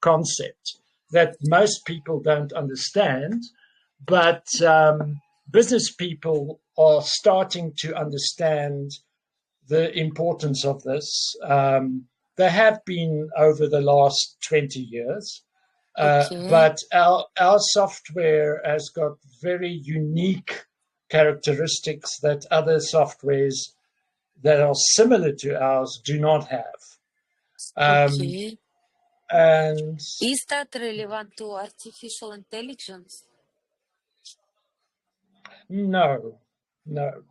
concept that most people don't understand, but business people are starting to understand the importance of this. They have been over the last 20 years, Okay. but our software has got very unique characteristics that other softwares that are similar to ours do not have. Okay. And Is that relevant to artificial intelligence? no, no.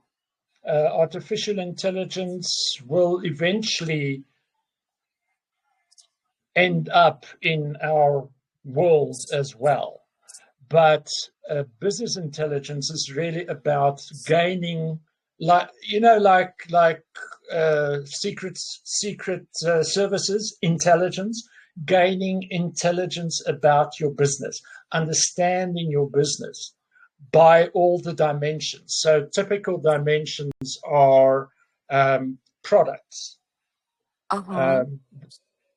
Artificial intelligence will eventually end up in our world as well. But business intelligence is really about gaining, like secret services intelligence, gaining intelligence about your business, understanding your business by all the dimensions. So typical dimensions are products, Uh-huh. um,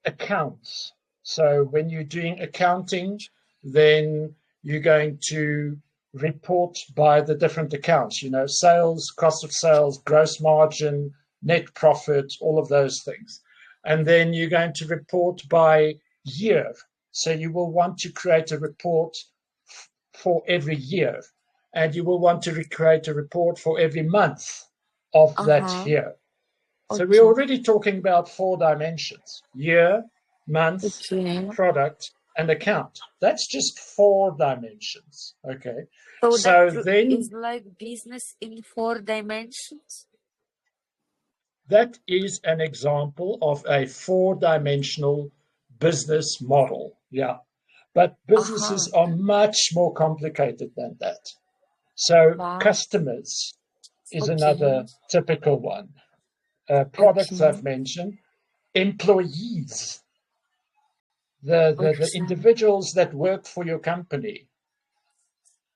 accounts. So when you're doing accounting, then you're going to report by the different accounts, sales, cost of sales, gross margin, net profit, all of those things. And then you're going to report by year. So you will want to create a report for every year. And you will want to create a report for every month of that Uh-huh. year. So we're Okay. already talking about 4 dimensions: year, month, Okay. product, and account. That's just 4 dimensions. Okay. So that So is then like business in 4 dimensions? that is an example of a 4-dimensional business model. Yeah. But businesses Uh-huh. are much more complicated than that. So Wow. customers is Okay. another typical one. Products Okay. I've mentioned, employees, the Okay. individuals that work for your company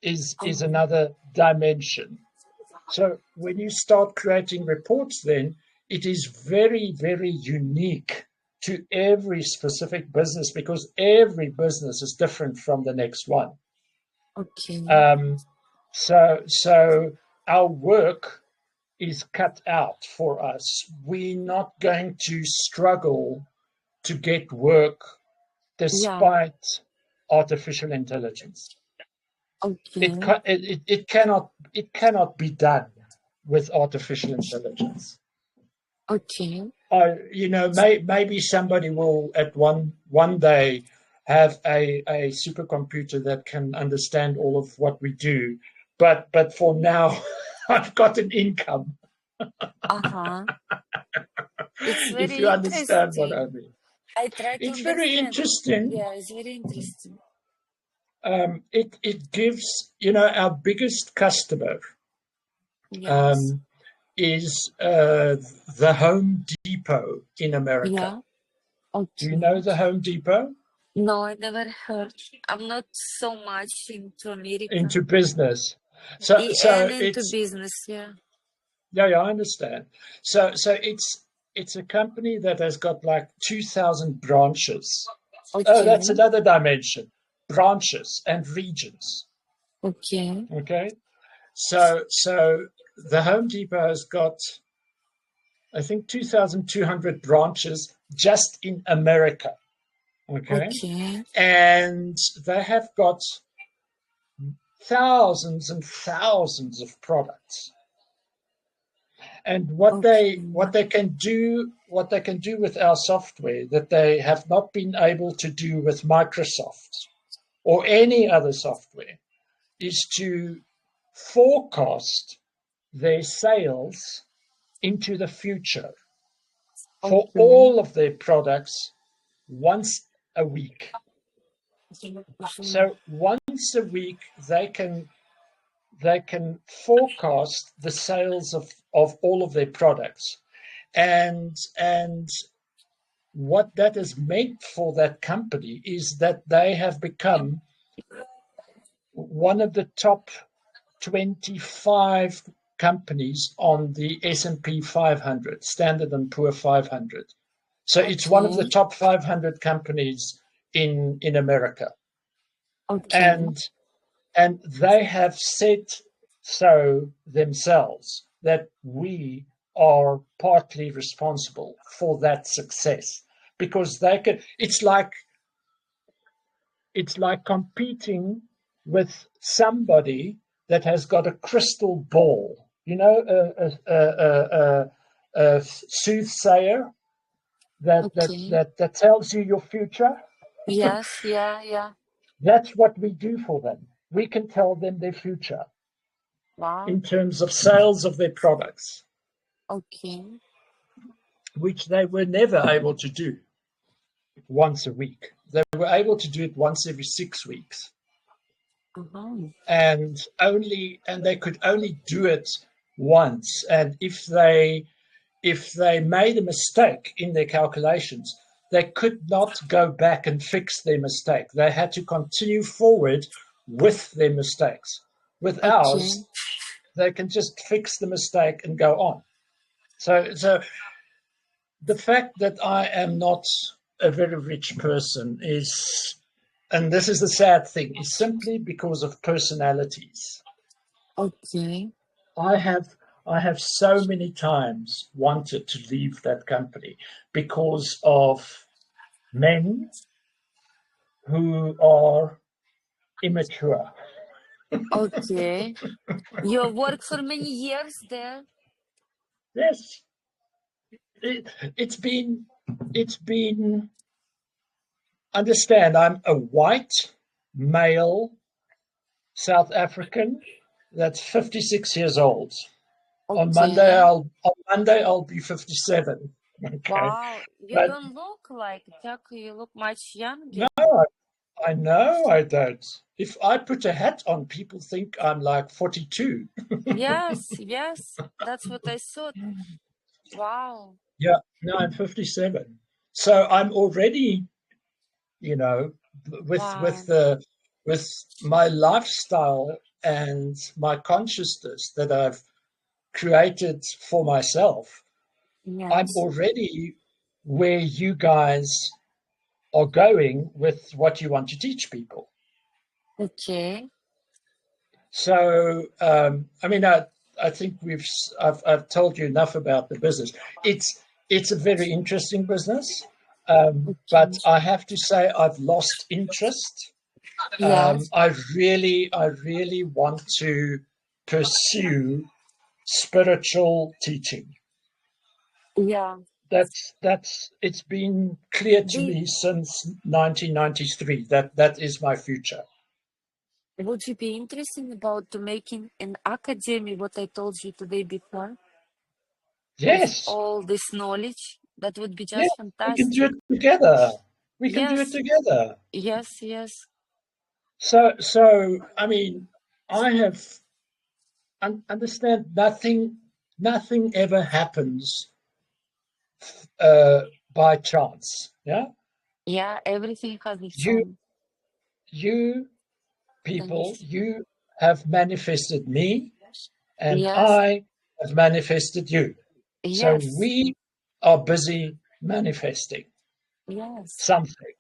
is Um, another dimension. So when you start creating reports, then it is very, very unique to every specific business because every business is different from the next one. okay. Um, so our work is cut out for us. We're not going to struggle to get work Yeah. despite artificial intelligence. Okay. It cannot be done with artificial intelligence. Okay. Maybe somebody will at one day have a supercomputer that can understand all of what we do, but for now, I've got an income. Uh-huh. It's If you very understand what I interesting. mean, I try to it's very understand. interesting. Yeah, it's very interesting. It gives our biggest customer Yes. um, is the Home Depot in America. Yeah. Do you know Okay. the Home Depot? No, I never heard. I'm not so much into America Into business. So and into it's business. Yeah. yeah, I understand. So it's a company that has got like 2,000 branches. Oh, that's Okay. another dimension. Branches and regions. Okay. Okay. So the Home Depot has got, I think, 2,200 branches just in America. Okay. Okay. And they have got thousands and thousands of products. And what Okay. they can do with our software that they have not been able to do with Microsoft or any other software is to forecast their sales into the future for Okay. all of their products once a week. So once a week they can forecast the sales of all of their products. And what that has meant for that company is that they have become one of the top 25 companies on the S&P 500, Standard and Poor 500. So it's one of the Okay. top 500 companies in America, Okay. and they have said so themselves that we are partly responsible for that success because they can. It's like competing with somebody that has got a crystal ball, a soothsayer Okay. that tells you your future. Yes. Yeah. Yeah. That's what we do for them. We can tell them their future Wow. in terms of sales of their products, Okay. which they were never able to do once a week. They were able to do it once every 6 weeks. Uh-huh. And they could only do it once. And if they made a mistake in their calculations, they could not go back and fix their mistake. They had to continue forward with their mistakes. With Okay. ours, they can just fix the mistake and go on. So the fact that I am not a very rich person is, and this is the sad thing, is simply because of personalities. Okay. I have I have so many times wanted to leave that company because of men who are immature. Okay. You have worked for many years there. Yes, it, it's been it's been. Understand, I'm a white male South African that's 56 years old. On Monday, Okay. I'll be 57. Okay, Wow. You but don't look like Jacco. You look much no, younger. I know I don't. If I put a hat on, people think I'm like 42. Yes. Yes. That's what I thought. Wow. Yeah, no, I'm 57. So I'm already, you know, with with Wow. the with my lifestyle and my consciousness that I've created for myself, I'm Yes. already where you guys are going with what you want to teach people. Okay. I mean, I think I've told you enough about the business. It's a very interesting business, but Okay. I have to say I've lost interest. Yes. I really want to pursue spiritual teaching. Yeah. That's it's been clear to Do me since 1993 that that is my future. Would you be interested about to making an academy, what I told you today before, with Yes, all this knowledge? That would be yeah, just we can do fantastic. it together. We can do it Yes, together. yes, yes. So I mean, I have understand nothing ever happens uh, by chance. Yeah, Yeah, everything has its you own you people, dimension. you have manifested me, and Yes, I have manifested you. So yes, we are busy manifesting yes. something.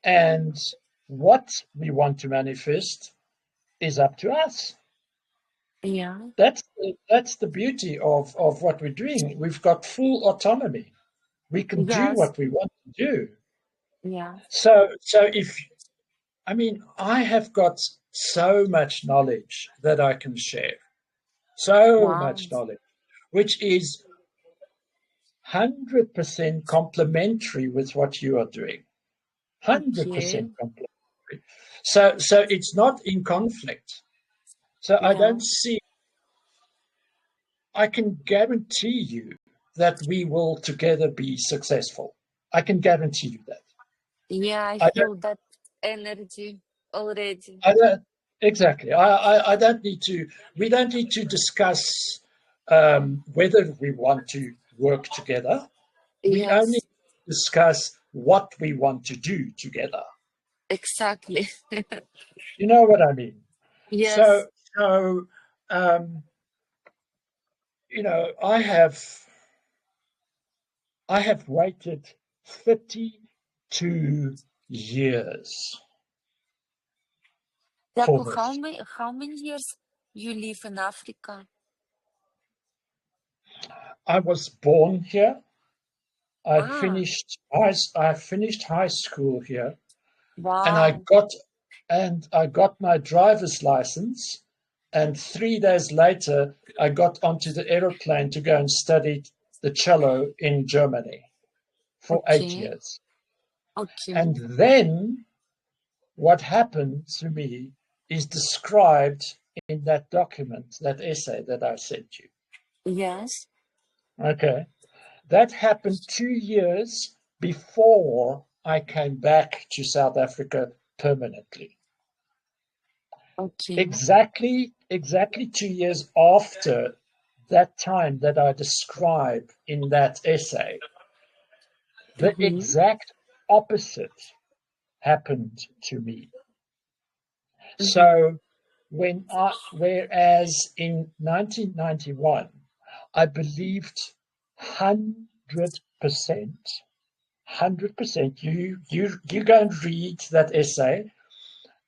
And what we want to manifest is up to us. Yeah, That's the beauty of what we're doing. We've got full autonomy. We can do yes, what we want to do. yeah. So if I mean I have got so much knowledge that I can share. So Wow. much knowledge, which is 100% complementary with what you are doing. Okay. 100% complementary. So it's not in conflict. So I Yeah, don't see, I can guarantee you that we will together be successful. I can guarantee you that. yeah. I I don't, feel that energy already. I don't, exactly. I don't need to, we don't need to discuss whether we want to work together. We only Yes, discuss what we want to do together. exactly. You know what I mean? Yes. So um, I have waited 32 years for Jacco, this. how many years you live in Africa? I was born here. I Ah, finished high school here, and wow. I got my driver's license. And 3 days later, I got onto the aeroplane to go and study the cello in Germany for 8 Okay, years. okay. And then what happened to me is described in that document, that essay that I sent you. Yes. Okay. That happened 2 years before I came back to South Africa permanently. Okay. Exactly 2 years after that time that I describe in that essay, the Mm-hmm. exact opposite happened to me. Mm-hmm. So whereas in 1991, I believed 100%, 100%, you go and read that essay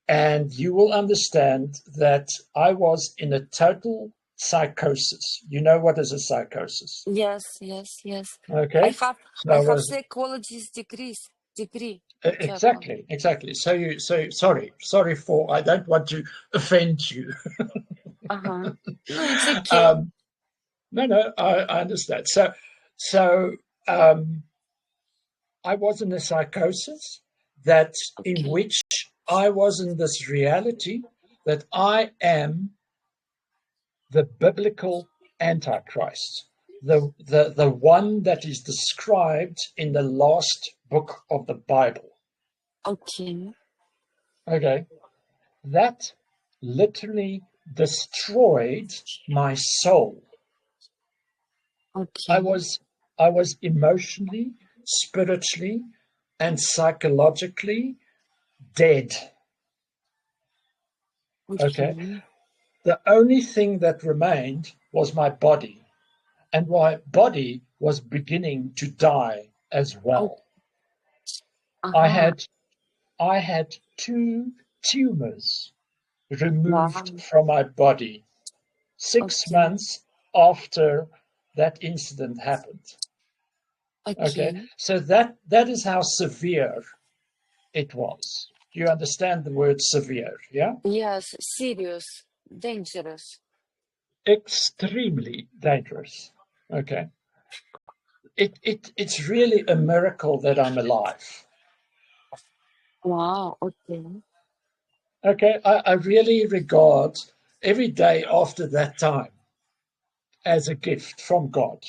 and you will understand that I was in a total psychosis. You know what is a psychosis? Yes, yes, yes. I Okay. have So I I have was psychologist degree, Jacco. exactly. So sorry for, I don't want to offend you. Uh-huh. No, it's okay. Um, no, I understand. So um, I was in a psychosis that in Okay. which I was in this reality that I am the biblical Antichrist, the one that is described in the last book of the Bible. Okay. Okay, that literally destroyed my soul. I Okay. was I was emotionally, spiritually, and psychologically dead. Okay. Okay. The only thing that remained was my body, and my body was beginning to die as Oh, well. I uh-huh. had I had two tumors removed Wow. from my body six Okay. months after that incident happened. Okay, Okay. so that is how severe it was. Do you understand the word severe? Yeah, Yes, serious, dangerous. extremely dangerous. Okay, it's really a miracle that I'm alive. Wow. Okay. Okay, I really regard every day after that time as a gift from God.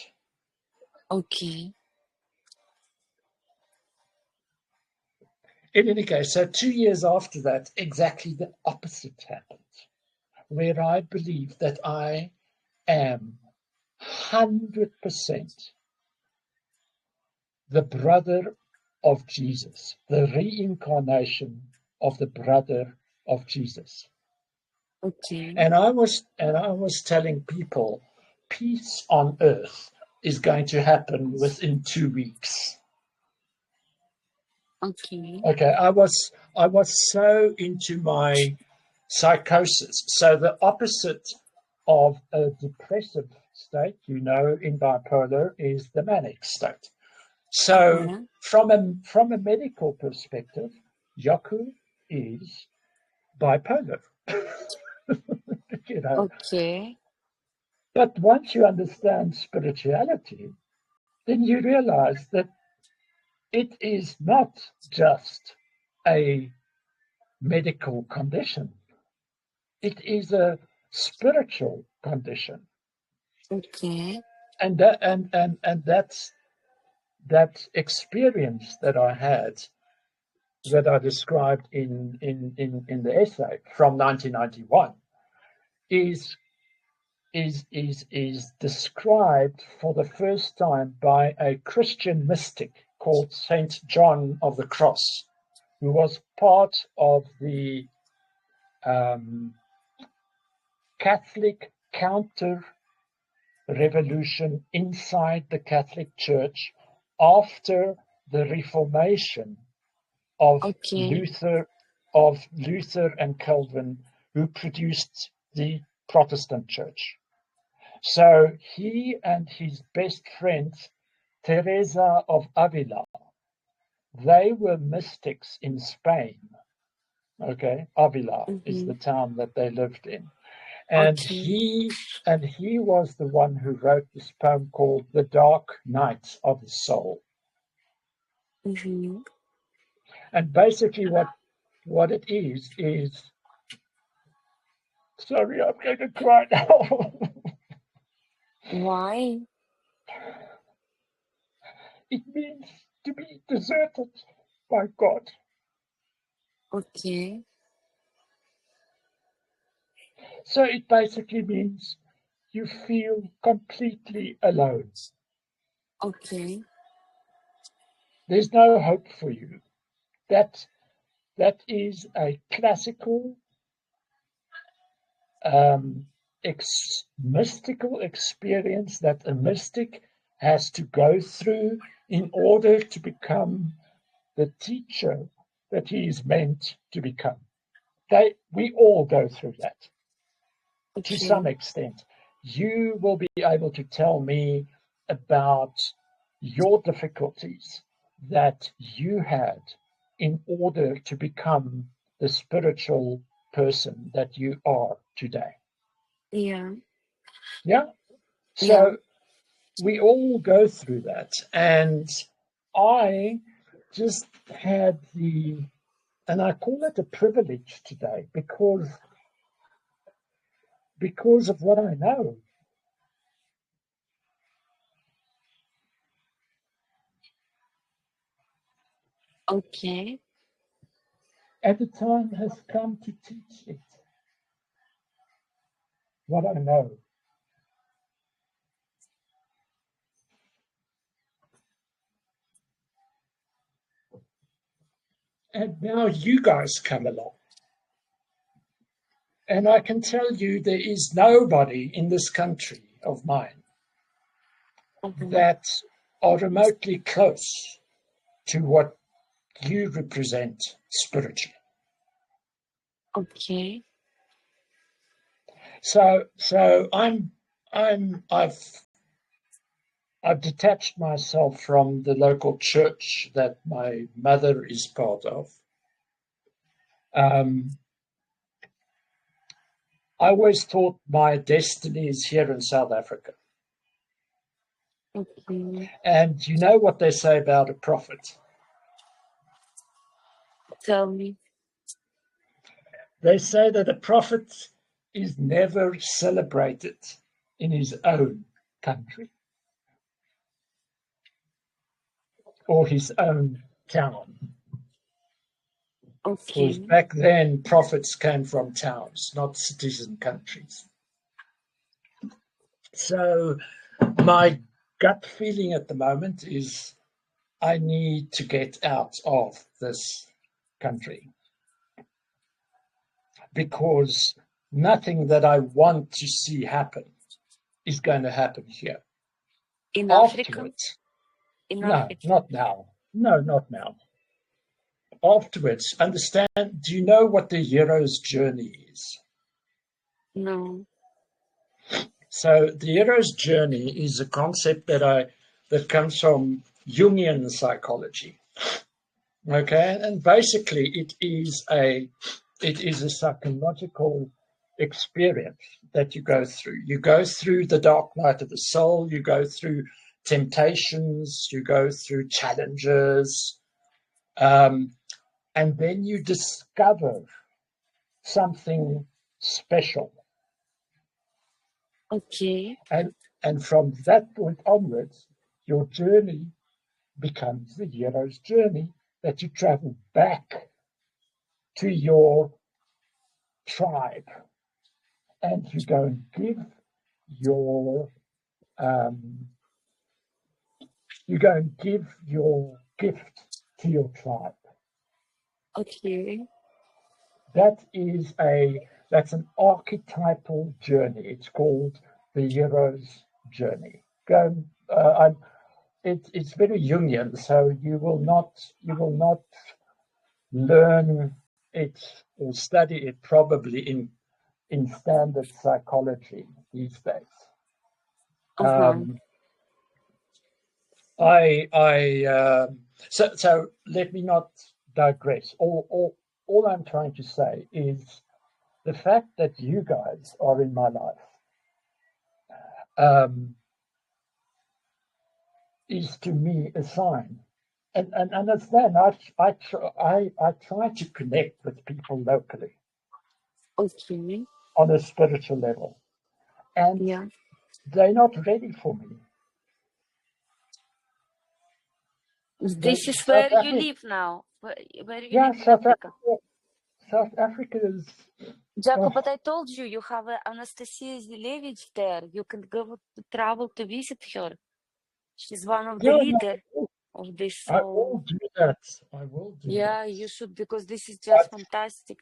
Okay. In any case, so 2 years after that, exactly the opposite happened, where I believe that I am 100% the brother of Jesus, the reincarnation of the brother of Jesus. Okay. And I was telling people, peace on earth is going to happen within 2 weeks. Okay. Okay, I was so into my psychosis. So the opposite of a depressive state, in bipolar, is the manic state. So Uh-huh. from a medical perspective, Jacco is bipolar. you know. Okay. But once you understand spirituality, then you realize that it is not just a medical condition. It is a spiritual condition. Okay. And that experience that I had, that I described in the essay from 1991, is is described for the first time by a Christian mystic called Saint John of the Cross, who was part of the um, Catholic counter revolution inside the Catholic Church after the Reformation of Okay. Luther, and Calvin, who produced the Protestant church. So he and his best friend, Teresa of Avila, they were mystics in Spain. Okay, Avila is Mm-hmm. the town that they lived in. And Okay. he was the one who wrote this poem called The Dark Night of the Soul. Mm-hmm. And basically what it is sorry, I'm going to cry now. Why? It means to be deserted by God. Okay. So it basically means you feel completely alone. Okay. There's no hope for you. That is a classical mystical experience that a mystic has to go through in order to become the teacher that he is meant to become. We all go through that to some Okay. extent. You will be able to tell me about your difficulties that you had in order to become the spiritual person that you are today. Yeah. Yeah. Yeah. So we all go through that. And I just had and I call it a privilege today because of what I know. Okay. And the time has come to teach it what I know. And now you guys come along. And I can tell you there is nobody in this country of mine Mm-hmm. that are remotely close to what you represent spiritually. Okay. So I've detached myself from the local church that my mother is part of. Um, I always thought my destiny is here in South Africa. Okay. And you know what they say about a prophet? Tell me. They say that a prophet is never celebrated in his own country or his own town. Because Okay. back then, prophets came from towns, not cities and countries. So my gut feeling at the moment is I need to get out of this country because nothing that I want to see happen is going to happen here. In Africa? Afterwards, In no, Africa? not now. No, not now. Afterwards, understand, do you know what the hero's journey is? No. So the hero's journey is a concept that comes from Jungian psychology. Okay, and basically it is a psychological experience that you go through. You go through the dark night of the soul, you go through temptations, you go through challenges, um, and then you discover something special. Okay. And from that point onwards, your journey becomes the hero's journey that you travel back to your tribe and you go and give your um, you go and give your gift to your tribe. Okay. That's an archetypal journey. It's called the hero's journey. Go. It's very Jungian, so you will not learn it or study it probably in standard psychology these days. Uh-huh. So let me not digress. All I'm trying to say is the fact that you guys are in my life is to me a sign. And understand, I try to connect with people locally Okay. on a spiritual level, and Yeah. they're not ready for me. This is South where you Africa, live now. Where you yeah, live in Africa. South Africa is. Jacco, Oh, but I told you, you have Anastasia Zilevich there. You can go to travel to visit her. She's one of the yeah, leader no, of this I whole. will do that. I will do Yeah, that. you should, because this is just But fantastic.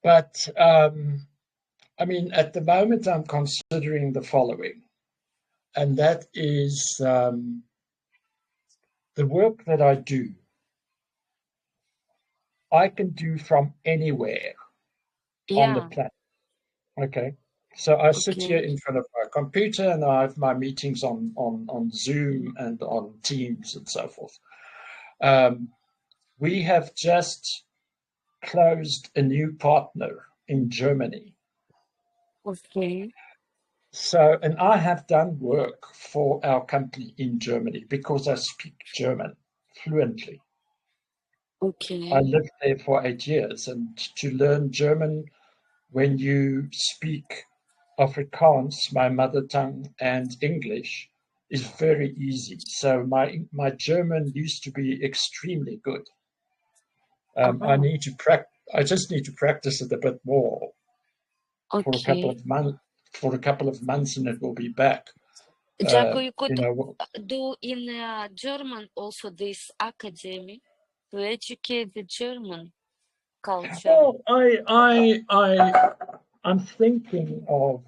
but I mean, at the moment, I'm considering the following, and that is the work that I do. I can do from anywhere on the Yeah. planet. Okay. So I sit here Okay. in front of my computer and I have my meetings on Zoom and on Teams and so forth. Um, we have just closed a new partner in Germany. Okay. So, and I have done work for our company in Germany because I speak German fluently. I Okay. lived there for 8 years, and to learn German when you speak Afrikaans, my mother tongue, and English is very easy. So my German used to be extremely good. I Uh-huh. need to I just need to practice it a bit more for a couple Okay. of months. For a couple of months, and it will be back. Jacko, you You could know. do in German also this academy to educate the German culture. Well, I'm thinking of,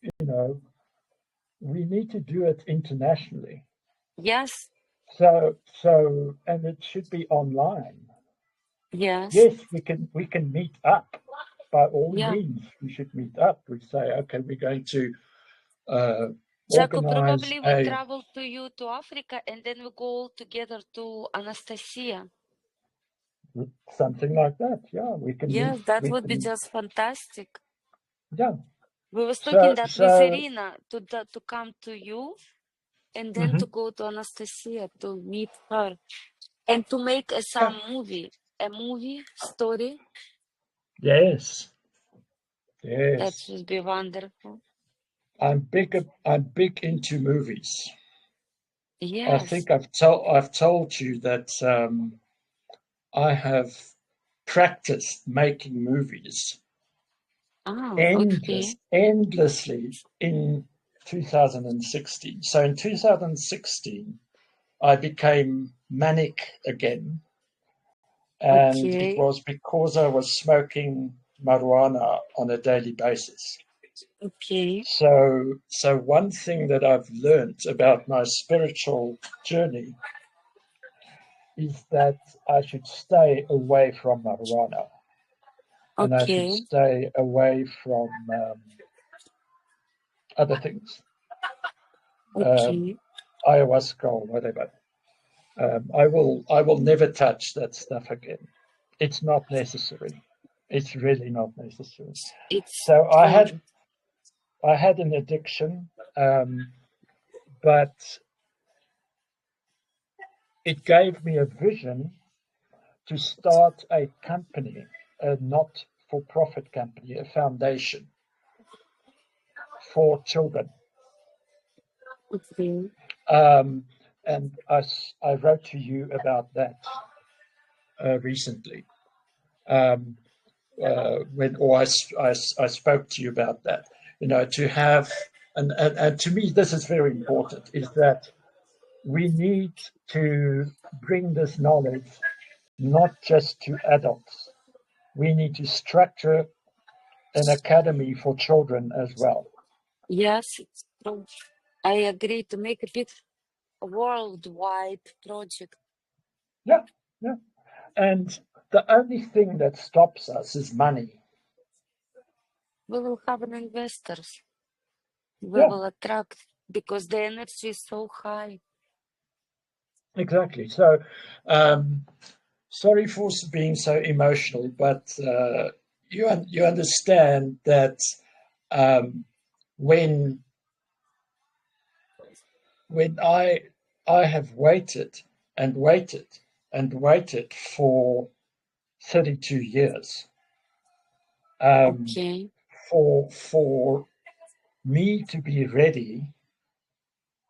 you know, we need to do it internationally. Yes. And it should be online. Yes. Yes, we can meet up. By all Yeah. means, we should meet up. We say, okay, we're going to uh, Jacko, organize probably we a travel to you to Africa and then we go all together to Anastasia. something like that. Yeah, we can meet. Yes, that We would be can. just fantastic. Yeah. We was talking So that with so. Irina to come to you and then to Mhm. go to Anastasia to meet her and to make Yeah. a movie story. Yes. That Yes. would be wonderful. I'm big into movies. I Yes. think I've told you that I have practiced making movies Ah, okay. endlessly in 2016. So in 2016, I became manic again, and it Okay. was because I was smoking marijuana on a daily basis. Okay. So one thing that I've learned about my spiritual journey is that I should stay away from marijuana and I should Okay. stay away from other things, um, Okay. ayahuasca or whatever. I will never touch that stuff again. It's not necessary. It's really not necessary. It's So I true. had I had an addiction, but it gave me a vision to start a company, a not-for-profit company, a foundation for children. Okay. Um, and I wrote to you about that recently. Um, when or I spoke to you about that. To have and to me this is very important. Is that we need to bring this knowledge not just to adults. We need to structure an academy for children as well. Yes, it's true. I agree to make a big worldwide project. Yeah, yeah. And the only thing that stops us is money. We will have an investors. We Yeah, will attract because the energy is so high. exactly. So, sorry for being so emotional, but you understand that um, when when I have waited and waited and waited for 32 years um, Okay. for me to be ready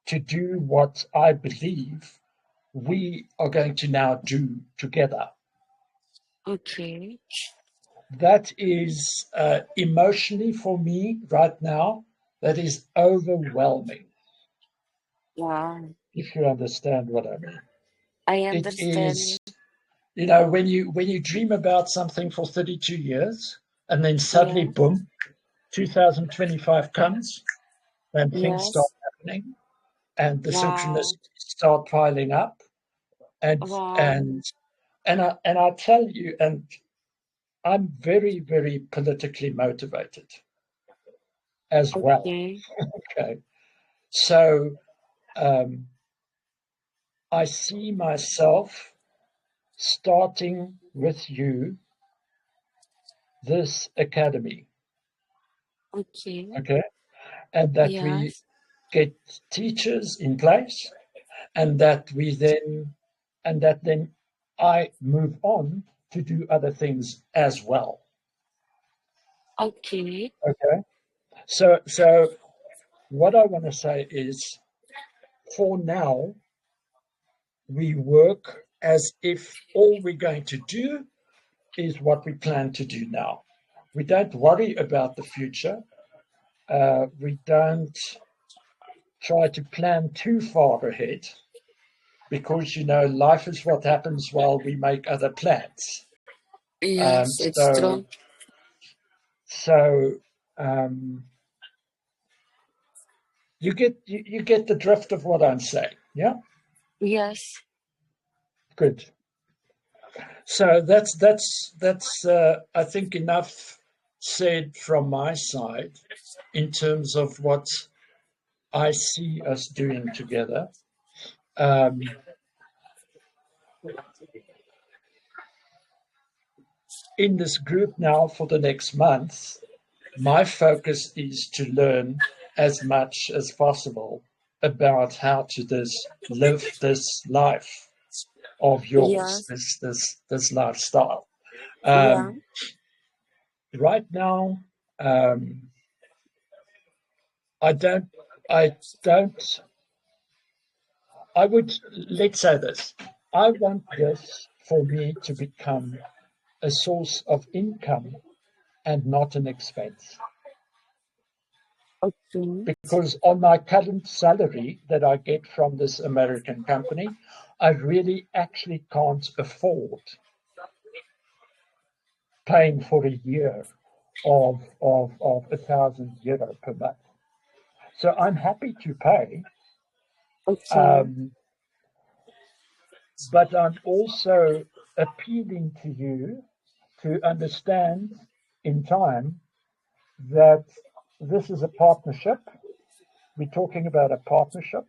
to do what I believe we are going to now do together. Okay. That is emotionally for me right now, that is overwhelming, Wow. if you understand what I mean. I It understand. is, when you dream about something for 32 years and then suddenly, Yeah. boom, 2025 comes and things start Yes. happening and the Wow. synchronicities start piling up and Wow. and and I tell you, and I'm very, very politically motivated as well. Okay. Okay. So um, I see myself starting with you this academy, Okay. okay, and that we Yes. get teachers in place, and that then I move on to do other things as well. Okay. Okay, so what I want to say is, for now, we work as if all we're going to do is what we plan to do now. We don't worry about the future. We don't try to plan too far ahead because, life is what happens while we make other plans. Um, Yes, it's so, true. so um, you get the drift of what I'm saying. Yeah, Yes. good. So that's I think enough said from my side in terms of what I see us doing together. Um, in this group now for the next month, my focus is to learn as much as possible about how to live this life of yours, Yes. this lifestyle. Yeah. Um, right now, um, I don't, I don't, I would, let's say this. I want this for me to become a source of income and not an expense. Okay. Because on my current salary that I get from this American company, I really actually can't afford paying for a year of €1,000 per month. So I'm happy to pay, Okay. um, but I'm also appealing to you to understand in time that this is a partnership. We're talking about a partnership.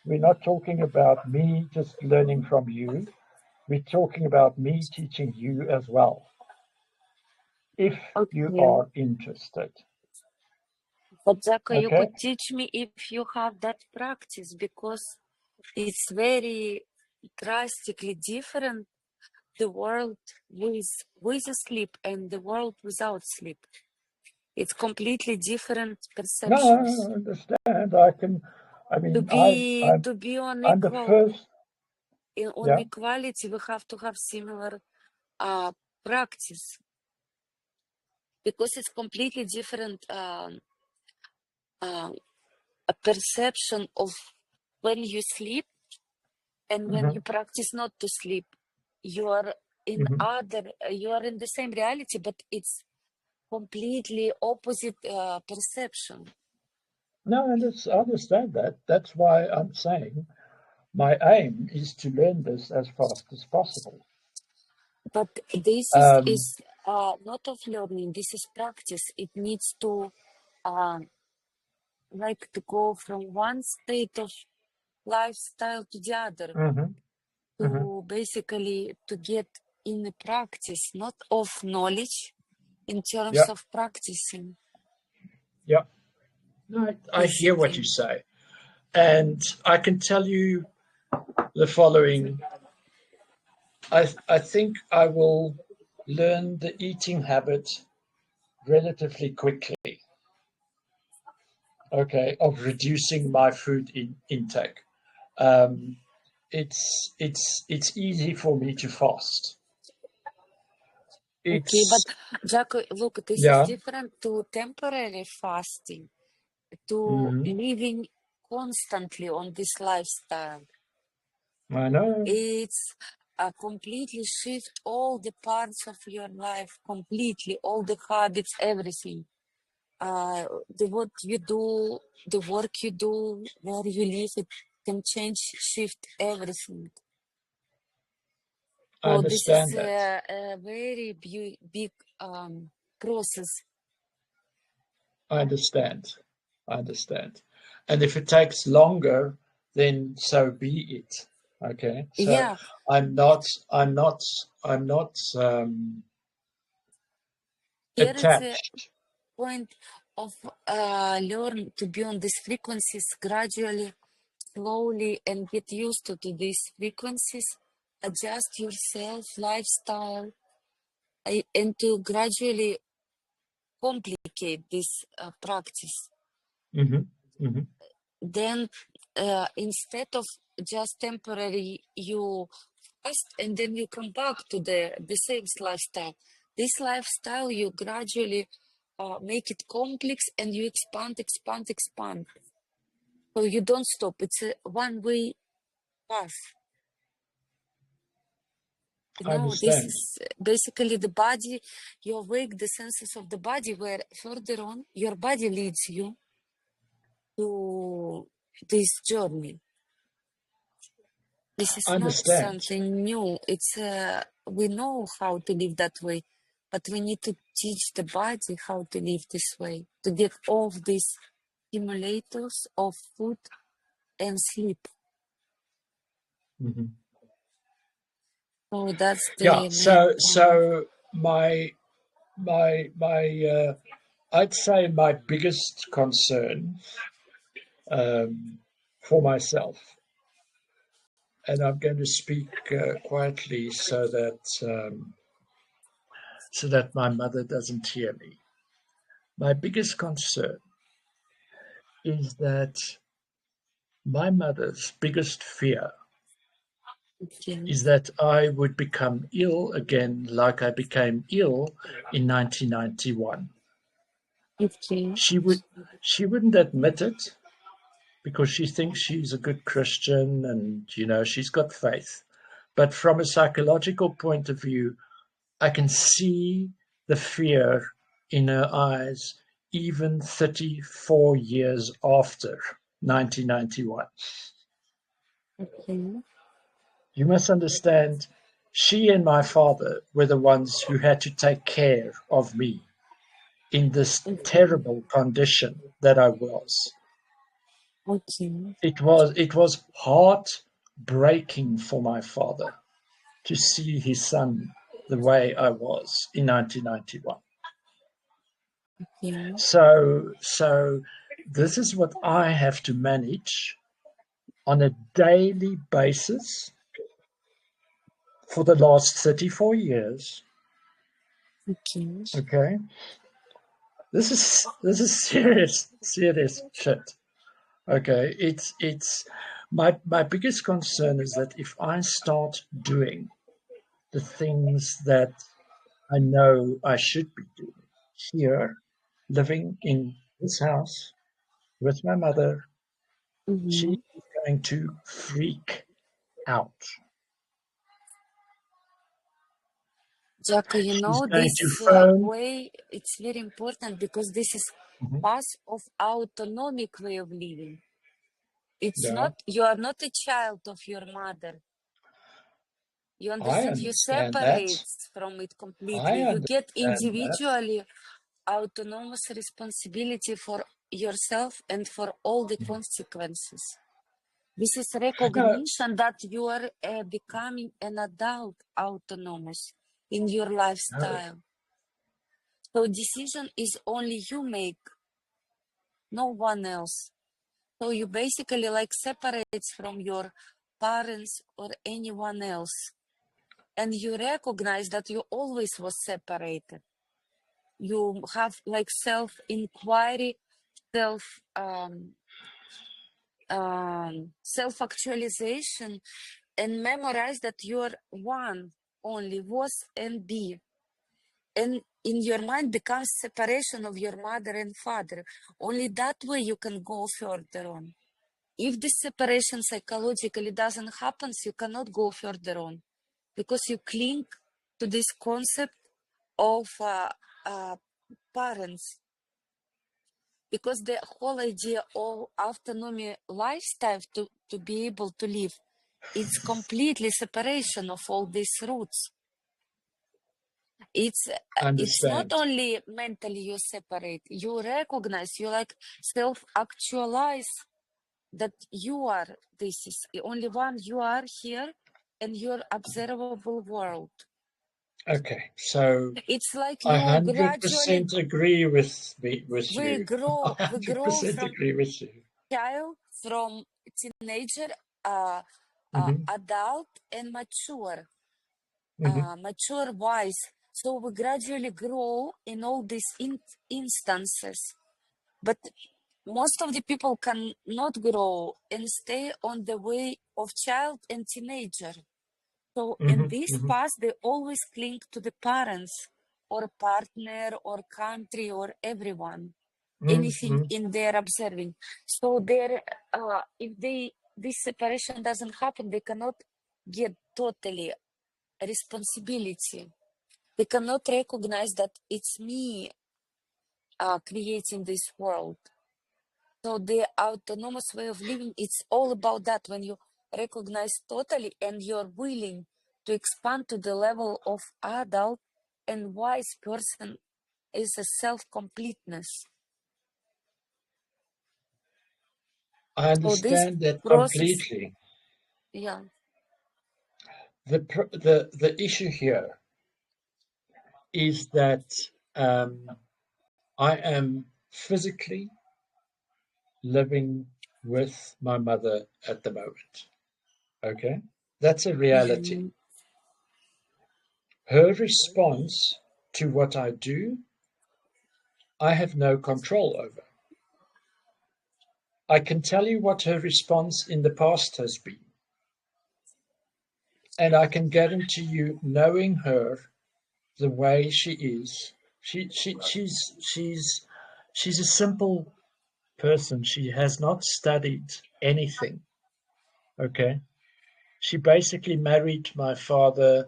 We're not talking about me just learning from you. We're talking about me teaching you as well, if you Okay. are interested. But Jacko, you Okay? could teach me if you have that practice because it's very drastically different the world with a sleep and the world without sleep. It's completely different No, perceptions. I understand. I can. I To mean, be to be I'm the first. on Yeah. equality, we have to have similar practice because it's completely different uh, a perception of when you sleep and when Hmm. you practice not to sleep. You are Hmm. you are in the same reality, but it's completely opposite perception. No, and I understand that. That's why I'm saying my aim is to learn this as fast as possible. But this Um, is not of learning. This is practice. It needs to uh, like to go from one state of lifestyle to the other, mhm, mhm. to basically to get in the practice, not of knowledge, in terms Yeah, of practicing, yeah. No, I hear what you basically. say. And I can tell you the following. I think I will learn the eating habit relatively quickly, okay, of reducing my food intake. Um, it's easy for me to fast. Okay, but It's Jacco, look, this is yeah. different to temporary fasting, to Hmm. living constantly on this lifestyle. I know. It's a completely shift all the parts of your life, completely, all the habits, everything. The what you do, the work you do, where you live, it can change, shift everything. I So this is understand that. a very big process. I understand. I understand. And if it takes longer, then so be it. Okay. So Yeah, I'm not. I'm not. I'm not here is a attached. point of learn to be on these frequencies gradually, slowly, and get used to these frequencies. Adjust yourself, lifestyle, and to gradually complicate this practice. Hmm. Hmm. Then instead of just temporary, you fast and then you come back to the same lifestyle. This lifestyle, you gradually make it complex and you expand, expand, expand. So you don't stop. It's a one-way path. I This understand. is basically the body, you awake the senses of the body, where further on, your body leads you to this journey. This is I not understand. something new. It's we know how to live that way, but we need to teach the body how to live this way, to get off these stimulators of food and sleep. Hmm. So that's Yeah. the main point. So my I'd say my biggest concern for myself, and I'm going to speak quietly so that my mother doesn't hear me. My biggest concern is that my mother's biggest fear Okay. is that I would become ill again, like I became ill in 1991. Okay. She would she wouldn't admit it because she thinks she's a good Christian and she's got faith. But from a psychological point of view, I can see the fear in her eyes even 34 years after 1991. Okay. You must understand, she and my father were the ones who had to take care of me in this Okay. terrible condition that I was. Okay. It was heartbreaking for my father to see his son the way I was in 1991. Okay. So this is what I have to manage on a daily basis for the last 34 years. Okay. Okay. This is serious shit. Okay. It's my biggest concern is that if I start doing the things that I know I should be doing here, living in this house with my mother, she Mm-hmm. is going to freak out. Jacko, She's going this to phone. way, it's very important because this is Mhm. path of autonomic way of living. It's Yeah, not, you are not a child of your mother. You I understand? You understand that. separate from it completely. I You get understand that. individually autonomous responsibility for yourself and for all the consequences. This is No, recognition that you are becoming an adult autonomous in your no. lifestyle. So decision is only you make, no one else. So you basically like separates from your parents or anyone else. And you recognize that you always was separated. You have like self-inquiry, self self-actualization, and memorize that you're one only, was and be. And in your mind becomes separation of your mother and father. Only that way you can go further on. If this separation psychologically doesn't happen, you cannot go further on because you cling to this concept of parents. Because the whole idea of autonomy lifestyle to be able to live, it's completely separation of all these roots. It's not Understand. only mentally you separate, you recognize, you like self-actualize that you are, this is the only one, you are here in your observable world. Okay, so It's like I you gradually 100% agree with we you. I grow 100% from agree with you. child, from teenager, Hmm. adult, and mature, Hmm. mature wise. So we gradually grow in all these instances. But most of the people cannot grow and stay on the way of child and teenager. So in Hmm. this Hmm. past, they always cling to the parents or partner or country or everyone, anything Hmm. in their observing. So if this separation doesn't happen, they cannot get totally responsibility. They cannot recognize that it's me creating this world. So the autonomous way of living, it's all about that. When you recognize totally and you're willing to expand to the level of adult and wise person is a self-completeness. I So this understand that process, completely. yeah. The issue here is that I am physically living with my mother at the moment. Okay, that's a reality. Mhm. Her response to what I do, I have no control over. I can tell you what her response in the past has been. And I can guarantee you, knowing her the way she is, she's a simple person. She has not studied anything. Okay. She basically married my father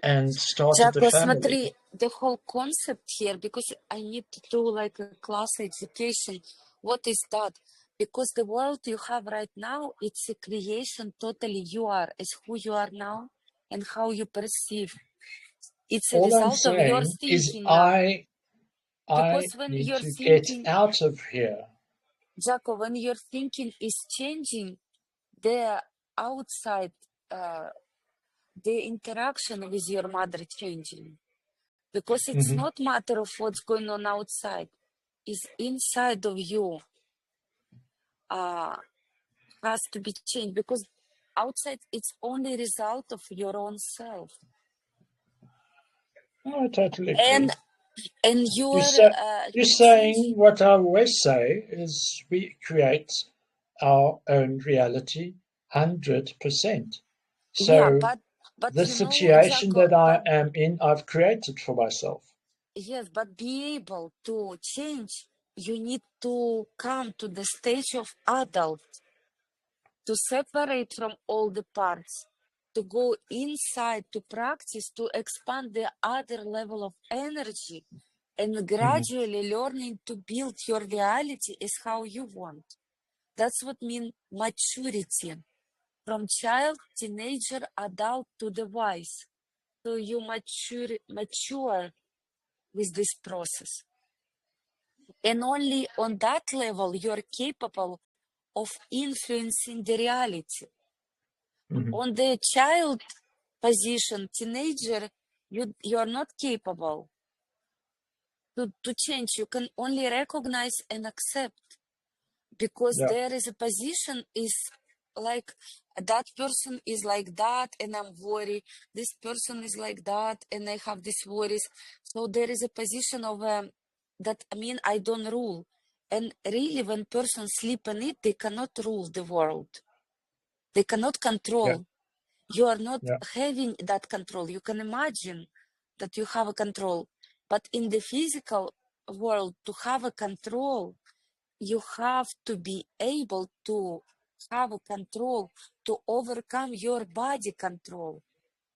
and started a Jacco, family. смотри, the whole concept here, because I need to do like a class education. What is that? Because the world you have right now, it's a creation totally you are, as who you are now and how you perceive. It's a All I'm result of your saying is thinking now. I Because when need you're to get thinking, out of here. Jacco, when your thinking is changing, the outside, uh, the interaction with your mother changing. Because it's Hmm. not matter of what's going on outside, it's inside of you uh, has to be changed, because outside it's only result of your own self, I totally and agree. You you're say, you're saying changing. what I always say is we create our own reality 100%. Yeah, So but the you know, situation Jacko, that I but am in, I've created for myself. yes, but be able to change, you need to come to the stage of adult, to separate from all the parts, to go inside, to practice, to expand the other level of energy, and Hmm. gradually learning to build your reality as how you want. That's what means maturity. from child, teenager, adult to the wise. So you mature with this process. And only on that level you're capable of influencing the reality. On the child position, teenager, you're not capable to change. You can only recognize and accept, because Yeah. there is a position is like that person is like that and I'm worried. This person is like that and I have these worries. So there is a position of that I don't rule. And really, when person sleep and eat, they cannot rule the world. They cannot control. Yeah. You are not Yeah. having that control. You can imagine that you have a control, but in the physical world, to have a control, you have to be able to have a control to overcome your body control.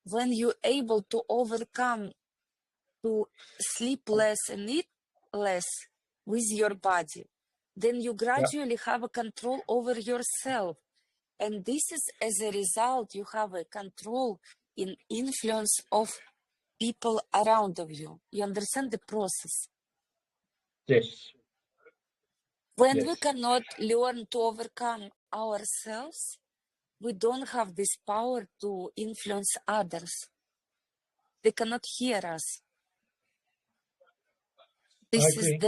When you're able to overcome to sleep less and eat less with your body, then you Yeah. gradually have a control over yourself. And this is as a result, you have a control in influence of people around of you. You understand the process? Yes. When we Yes. cannot learn to overcome ourselves, we don't have this power to influence others. They cannot hear us. I This is agree.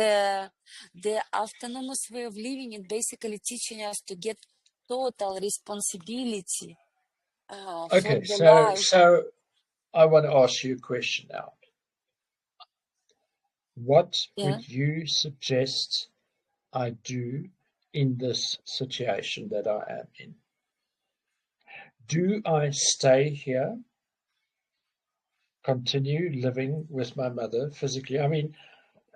the autonomous way of living, and basically teaching us to get total responsibility for Okay. the So life. I want to ask you a question now. What Yeah. would you suggest I do in this situation that I am in? Do I stay here, continue living with my mother physically? I mean,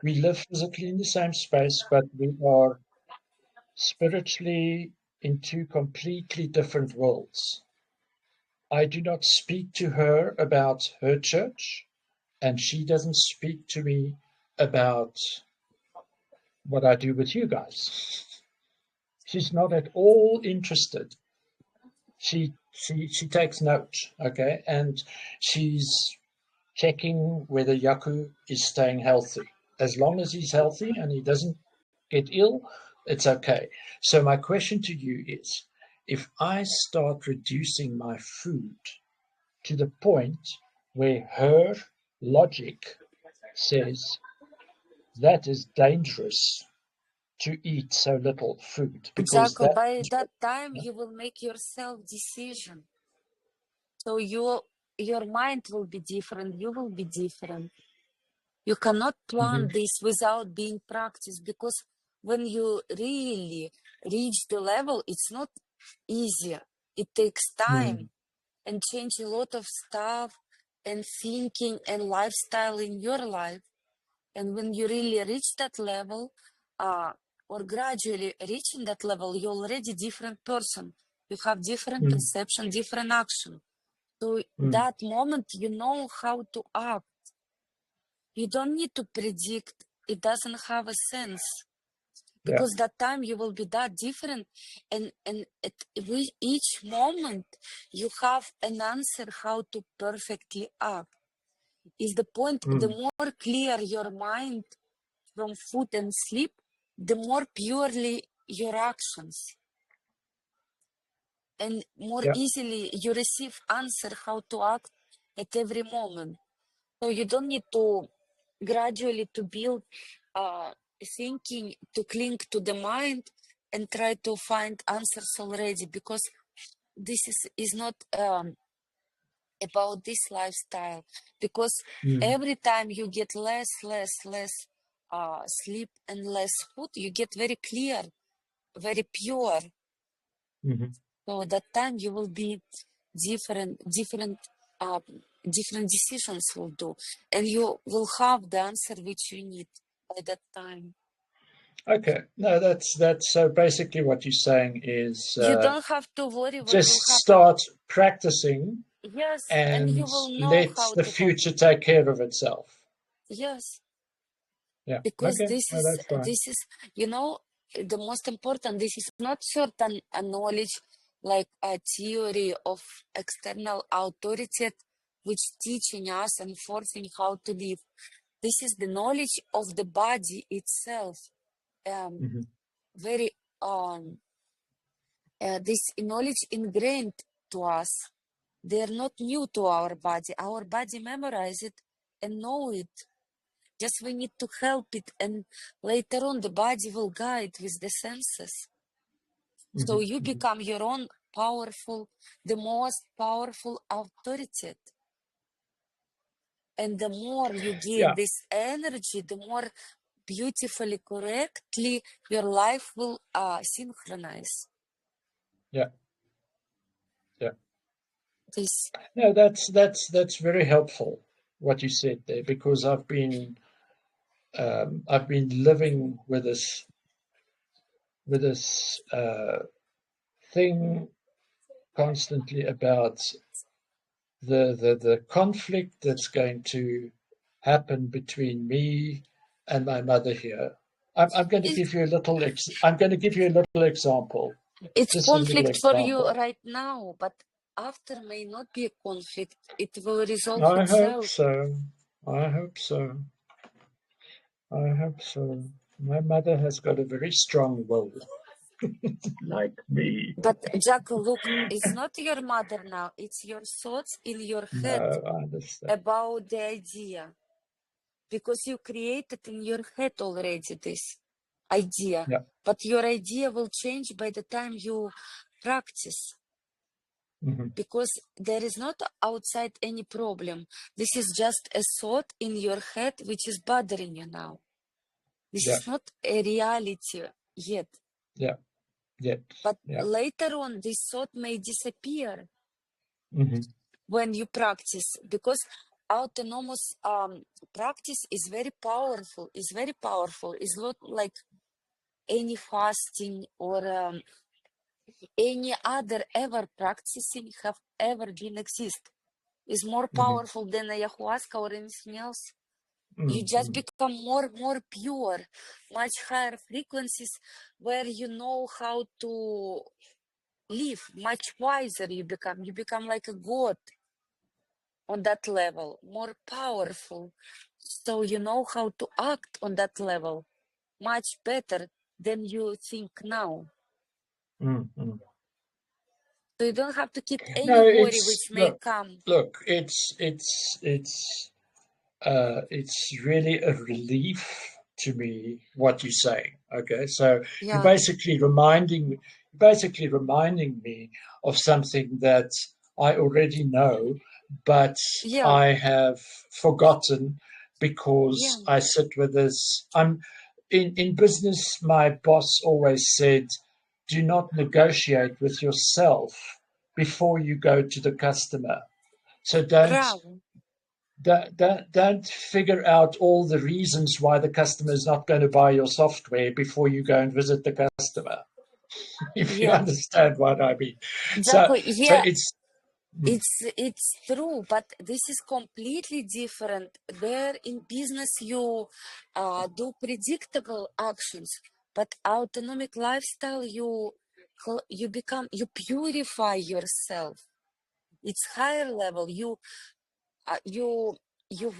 we live physically in the same space, but we are spiritually in two completely different worlds. I do not speak to her about her church, and she doesn't speak to me about what I do with you guys. She's not at all interested. She takes note, okay, and she's checking whether Jacco is staying healthy. As long as he's healthy and he doesn't get ill, it's okay. So my question to you is, if I start reducing my food to the point where her logic says that is dangerous to eat so little food because Jacco, that by that time you will make yourself decision. So your mind will be different, you will be different. You cannot plan this without being practiced, because when you really reach the level, it's not easy. It takes time and change a lot of stuff and thinking and lifestyle in your life. And when you really reach that level, or gradually reaching that level, you're already different person. You have different perception, different action. So that moment, you know how to act. You don't need to predict. It doesn't have a sense, yeah. because that time you will be that different, and with each moment you have an answer how to perfectly act. Is the point, the more clear your mind from food and sleep, the more purely your actions, and more Yeah. easily you receive answer how to act at every moment. So you don't need to gradually to build thinking to cling to the mind and try to find answers already, because this is not about this lifestyle, because every time you get less sleep and less food, you get very clear, very pure. So that time you will be different uh, different decisions will do, and you will have the answer which you need by that time. Okay. No, that's so basically what you're saying is You don't have to worry what just will happen. start practicing Yes, and and you will know let how the to have. future take care of itself. Yes, Yeah. because Okay. No, that's fine. this is, the most important. This is not certain knowledge. like a theory of external authority which teaching us and forcing how to live. This is the knowledge of the body itself. Mm-hmm. Very this knowledge ingrained to us. They are not new to our body. Our body memorize it and know it. Just we need to help it, and later on the body will guide with the senses. So you become your own powerful, the most powerful authority. And the more you give this energy, the more beautifully, correctly your life will synchronize. Yeah. This. No, that's very helpful what you said there, because I've been living with this thing constantly about the conflict that's going to happen between me and my mother here. I'm going to give you a little. I'm going to give you a little example. It's Just a little conflict for you example. right now, but after may not be a conflict. It will resolve I hope itself. so. I hope so. I hope so. My mother has got a very strong will, like me. But Jacco, look, it's not your mother now. It's your thoughts in your head No, I understand. about the idea. Because you created in your head already this idea. Yeah. But your idea will change by the time you practice. Mm-hmm. Because there is not outside any problem. This is just a thought in your head which is bothering you now. This is not a reality yet. Yeah. Yet. But Yeah. later on, this thought may disappear Mm-hmm. when you practice, because autonomous practice is very powerful. It's very powerful. It's not like any fasting or any other ever practicing have ever been exist. Is more powerful than ayahuasca or anything else. You just become more pure, much higher frequencies, where you know how to live. Much wiser you become. You become like a god on that level, more powerful. So you know how to act on that level much better than you think now. Mm-hmm. So you don't have to keep any No, worry it's which may come. look. It's really a relief to me what you're saying. Okay, so you're Yeah, basically reminding me of something that I already know, but yeah, I have forgotten yeah, because I sit with this. I'm in business. My boss always said, "Do not negotiate with yourself before you go to the customer." So bravo. don't figure out all the reasons why the customer is not going to buy your software before you go and visit the customer. If you Yeah, understand what I mean. So Jacko, so yeah, it's it's true, but this is completely different. There in business you do predictable actions, but autonomic lifestyle you become, you purify yourself. It's higher level. You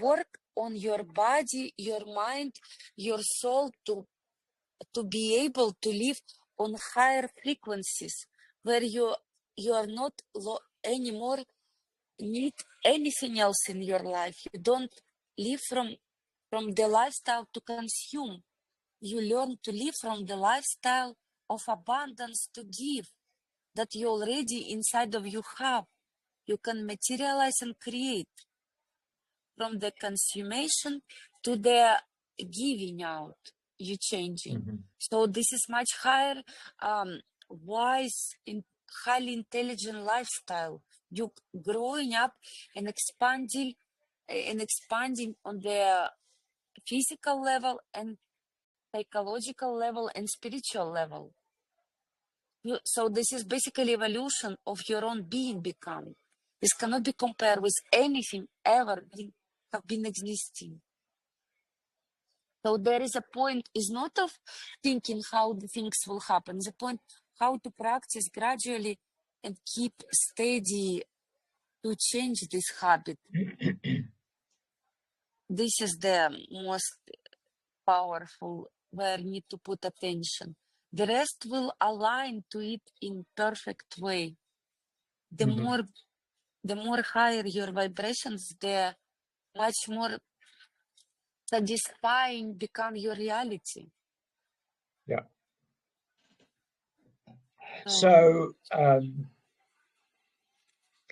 work on your body, your mind, your soul to be able to live on higher frequencies, where you are not anymore need anything else in your life. You don't live from the lifestyle to consume. You learn to live from the lifestyle of abundance to give, that you already inside of you have. You can materialize and create from the consummation to the giving out. You changing. So this is much higher, wise, highly intelligent lifestyle. You growing up and expanding on the physical level and psychological level and spiritual level. So this is basically evolution of your own being becoming. This cannot be compared with anything ever have been existing. So there is a point, is not of thinking how the things will happen. The point how to practice gradually and keep steady to change this habit. This is the most powerful where you need to put attention. The rest will align to it in perfect way. The more higher your vibrations, the much more satisfying become your reality. Yeah. So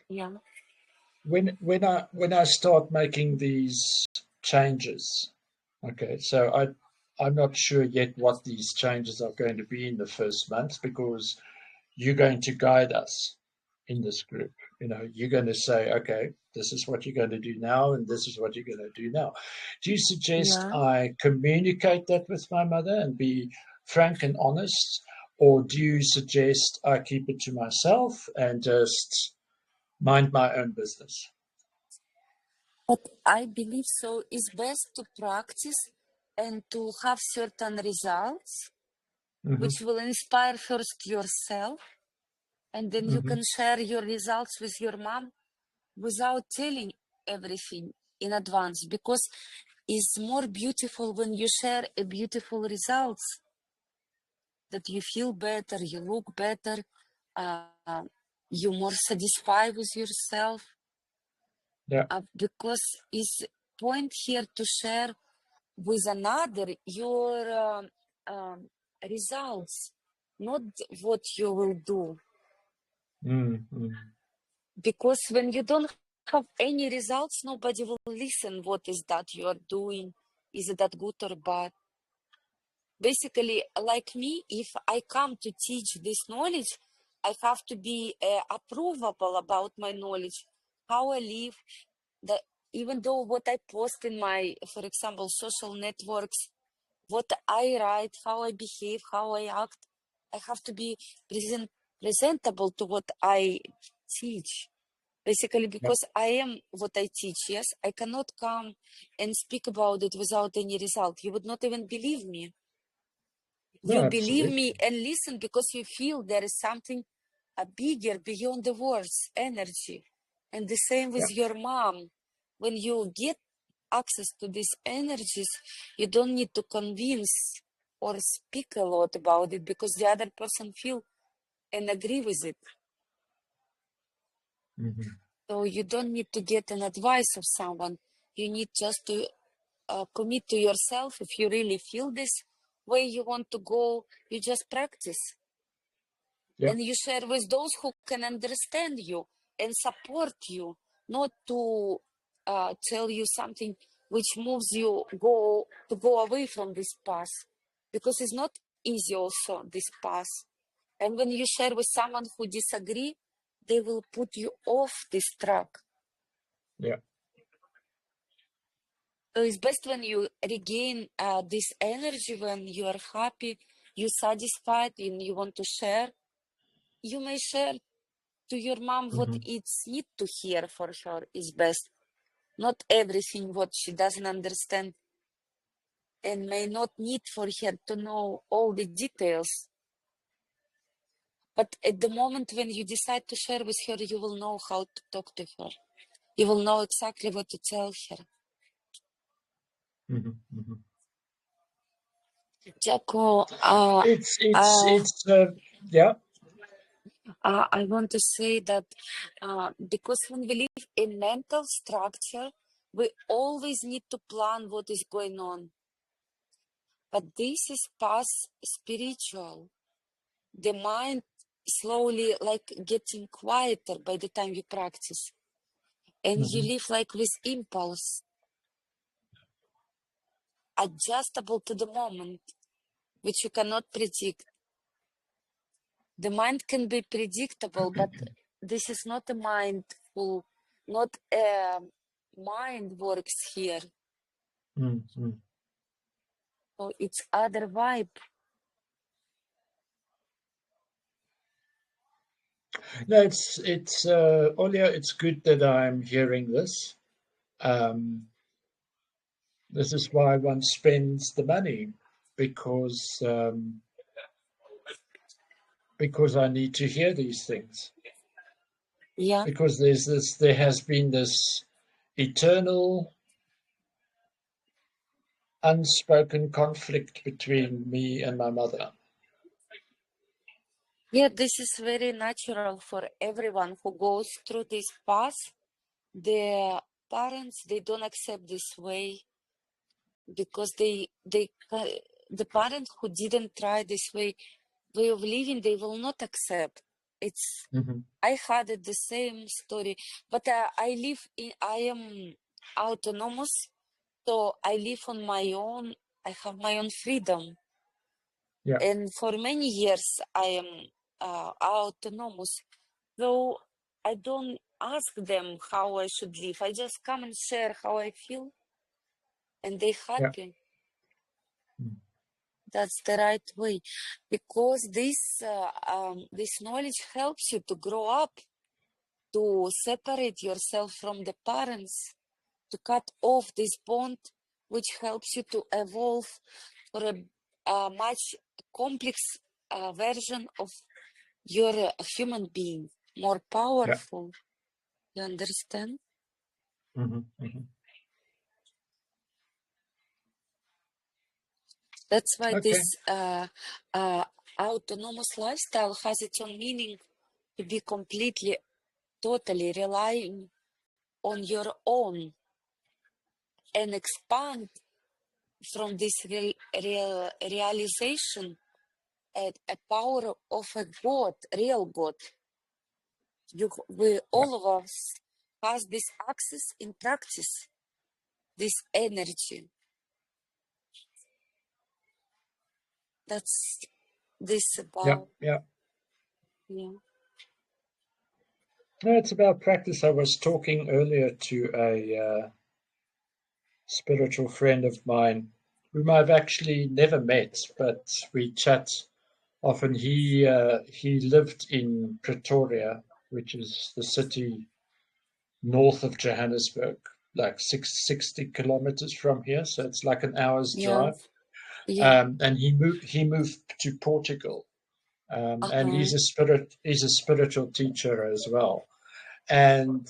yeah. when I start making these changes, okay, so I'm not sure yet what these changes are going to be in the first month because you're going to guide us in this group. You know, you're going to say, okay, this is what you're going to do now, and this is what you're going to do now. Do you suggest Yeah. I communicate that with my mother and be frank and honest, or do you suggest I keep it to myself and just mind my own business? But I believe so. It's best to practice and to have certain results, Mm-hmm, which will inspire first yourself, and then you mm-hmm, can share your results with your mom without telling everything in advance, because it's more beautiful when you share a beautiful results, that you feel better, you look better, uh, you're more satisfied with yourself, yeah, because it's point here to share with another your results, not what you will do. mm-hmm, Because when you don't have any results, nobody will listen what is that you are doing, is it that good or bad. Basically, like me, if I come to teach this knowledge, I have to be approvable about my knowledge, how I live, that even though what I post in my, for example, social networks, what I write, how I behave, how I act, I have to be presentable to what I teach. Basically, yeah, because I am what I teach, yes, I cannot come and speak about it without any result. You would not even believe me. no, You believe absolutely, me and listen because you feel there is something bigger beyond the words, energy. And the same with yeah, your mom. When you get access to these energies, you don't need to convince or speak a lot about it because the other person feel and agree with it. mm-hmm, So you don't need to get an advice of someone. You need just to commit to yourself. If you really feel this way you want to go, you just practice. yeah, And you share with those who can understand you and support you, not to tell you something which moves you go away from this path, because it's not easy also this path. And when you share with someone who disagree, they will put you off this track. yeah, So it's best when you regain this energy, when you are happy, you satisfied, and you want to share. You may share to your mom what mm-hmm, it's need to hear for her is best. Not everything what she doesn't understand and may not need for her to know all the details. But at the moment when you decide to share with her, you will know how to talk to her. You will know exactly what to tell her. mm-hmm, mm-hmm. Jacco, It's yeah, I want to say that because when we live in mental structure, we always need to plan what is going on. But this is past spiritual. The mind slowly like getting quieter by the time you practice. And you mm-hmm, live like with impulse, adjustable to the moment, which you cannot predict. The mind can be predictable, but this is not a mindful, not a mind works here. mm-hmm. So it's other vibe. No, it's Olia. It's good that I'm hearing this. Um, this is why one spends the money because because I need to hear these things. Yeah. because there has been this eternal unspoken conflict between me and my mother. Yeah, this is very natural for everyone who goes through this path. The parents, they don't accept this way because the parents who didn't try this way of living, they will not accept. It's Mm-hmm. I had it the same story, but I am autonomous, so I live on my own. I have my own freedom. Yeah. And for many years, I am autonomous. So I don't ask them how I should live. I just come and share how I feel, and they Yeah. happy. Mm. That's the right way, because this knowledge helps you to grow up, to separate yourself from the parents, to cut off this bond, which helps you to evolve for a much complex version of your human being, more Yeah. powerful. You understand? Mm-hmm. Mm-hmm. That's why Okay. this autonomous lifestyle has its own meaning, to be completely, totally relying on your own and expand from this realization at a power of a God, real God. Yeah. All of us has this access in practice, this energy. That's this Yeah. about, Yeah. yeah. No, it's about practice. I was talking earlier to a spiritual friend of mine whom I've actually never met, but we chat often. He lived in Pretoria, which is the city north of Johannesburg, like 60 kilometers from here. So it's like an hour's Yeah, drive. yeah. And he moved to Portugal. And Uh-huh. he's a spiritual teacher as well. And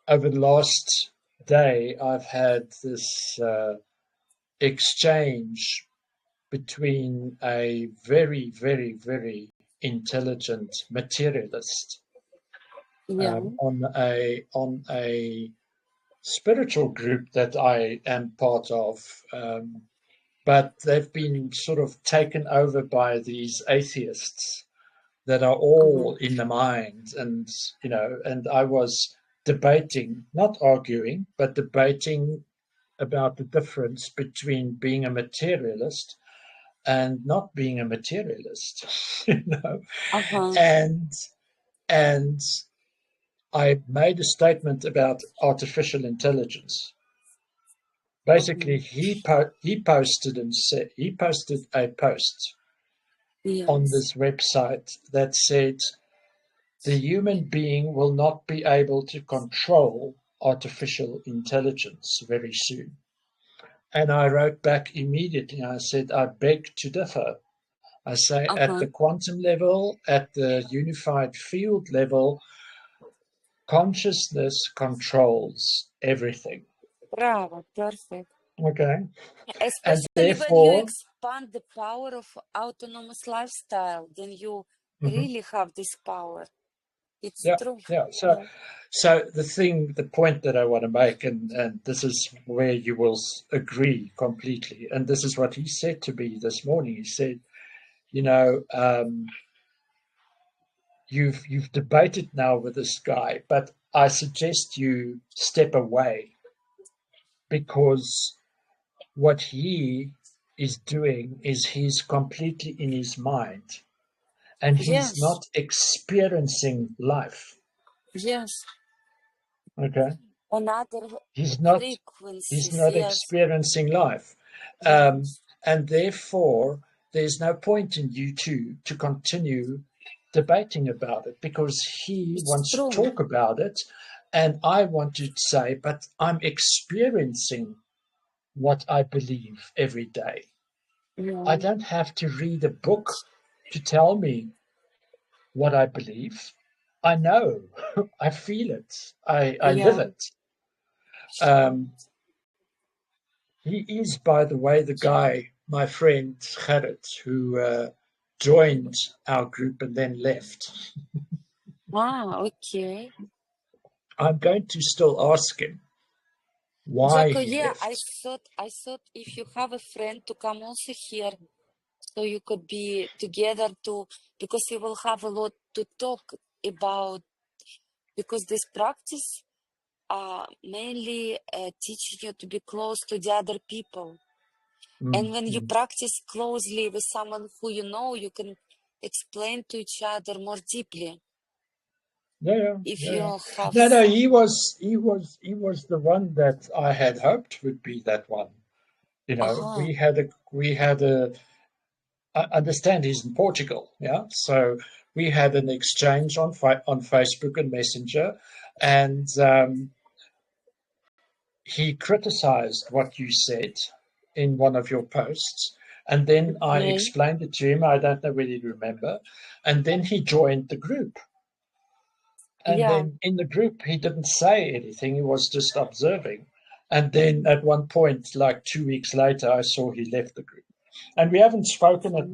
over the last day, I've had this exchange between a very, very, very intelligent materialist Yeah. on a spiritual group that I am part of, but they've been sort of taken over by these atheists that are Uh-huh. all in the mind, and I was debating, not arguing, but debating about the difference between being a materialist and not being a materialist, you know. Uh-huh. And I made a statement about artificial intelligence. Basically, Uh-huh. he posted a post on Yes. this website that said the human being will not be able to control artificial intelligence very soon. And I wrote back immediately. I said, I beg to differ. I say, at Uh-huh. the quantum level, at the unified field level, consciousness controls everything. Bravo. Perfect. Okay. And Especially when you therefore, expand the power of autonomous lifestyle, then you mhm, really have this power. It's yeah, true. yeah. So, Yeah. so the point that I want to make, and this is where you will agree completely, and this is what he said to me this morning. He said, you know, you've debated now with this guy, but I suggest you step away because what he is doing is he's completely in his mind and he's Yes. not experiencing life. Yes. Okay, On other he's not he's frequencies. not Yes. experiencing life, um, Yes. and therefore there's no point in you two to continue debating about it because he It's wants to true. talk about it and I want to say, but I'm experiencing what I believe every day. I Yeah. don't have to read a book to tell me what I believe. I know. I feel it. I live Yeah. it. Um, he is, by the way, the guy, my friend Gerrit, who joined our group and then left. Ah, okay. I'm going to still ask him why Jacko, he yeah, left. I thought if you have a friend to come also here, so you could be together to, because you will have a lot to talk about, because this practice mainly teaching you to be close to the other people. And when you Mm. practice closely with someone who you know, you can explain to each other more deeply Yeah, if yeah. you have No, some. he was the one that I had hoped would be that one. You know, Uh-huh. we had a. I understand he's in Portugal, yeah. So we had an exchange on Facebook and Messenger, and he criticized what you said in one of your posts. And then I Okay. explained it to him. I don't know whether you remember. And then he joined the group. And Yeah. then in the group, he didn't say anything. He was just observing. And then at one point, like 2 weeks later, I saw he left the group. And we haven't spoken Okay.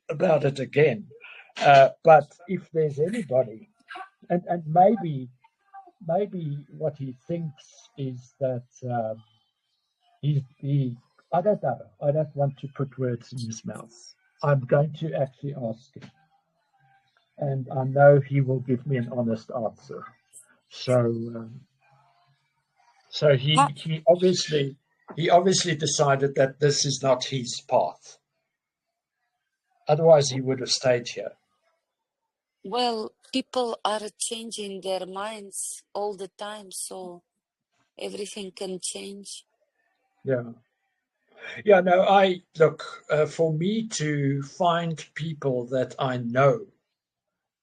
about it again. But if there's anybody, and maybe what he thinks is that he I don't know. I don't want to put words in his mouth. I'm going to actually ask him, and I know he will give me an honest answer. So, so Ha- he obviously decided that this is not his path. Otherwise, he would have stayed here. well, people are changing their minds all the time, so everything can change. Yeah, yeah. No, I look for me to find people that I know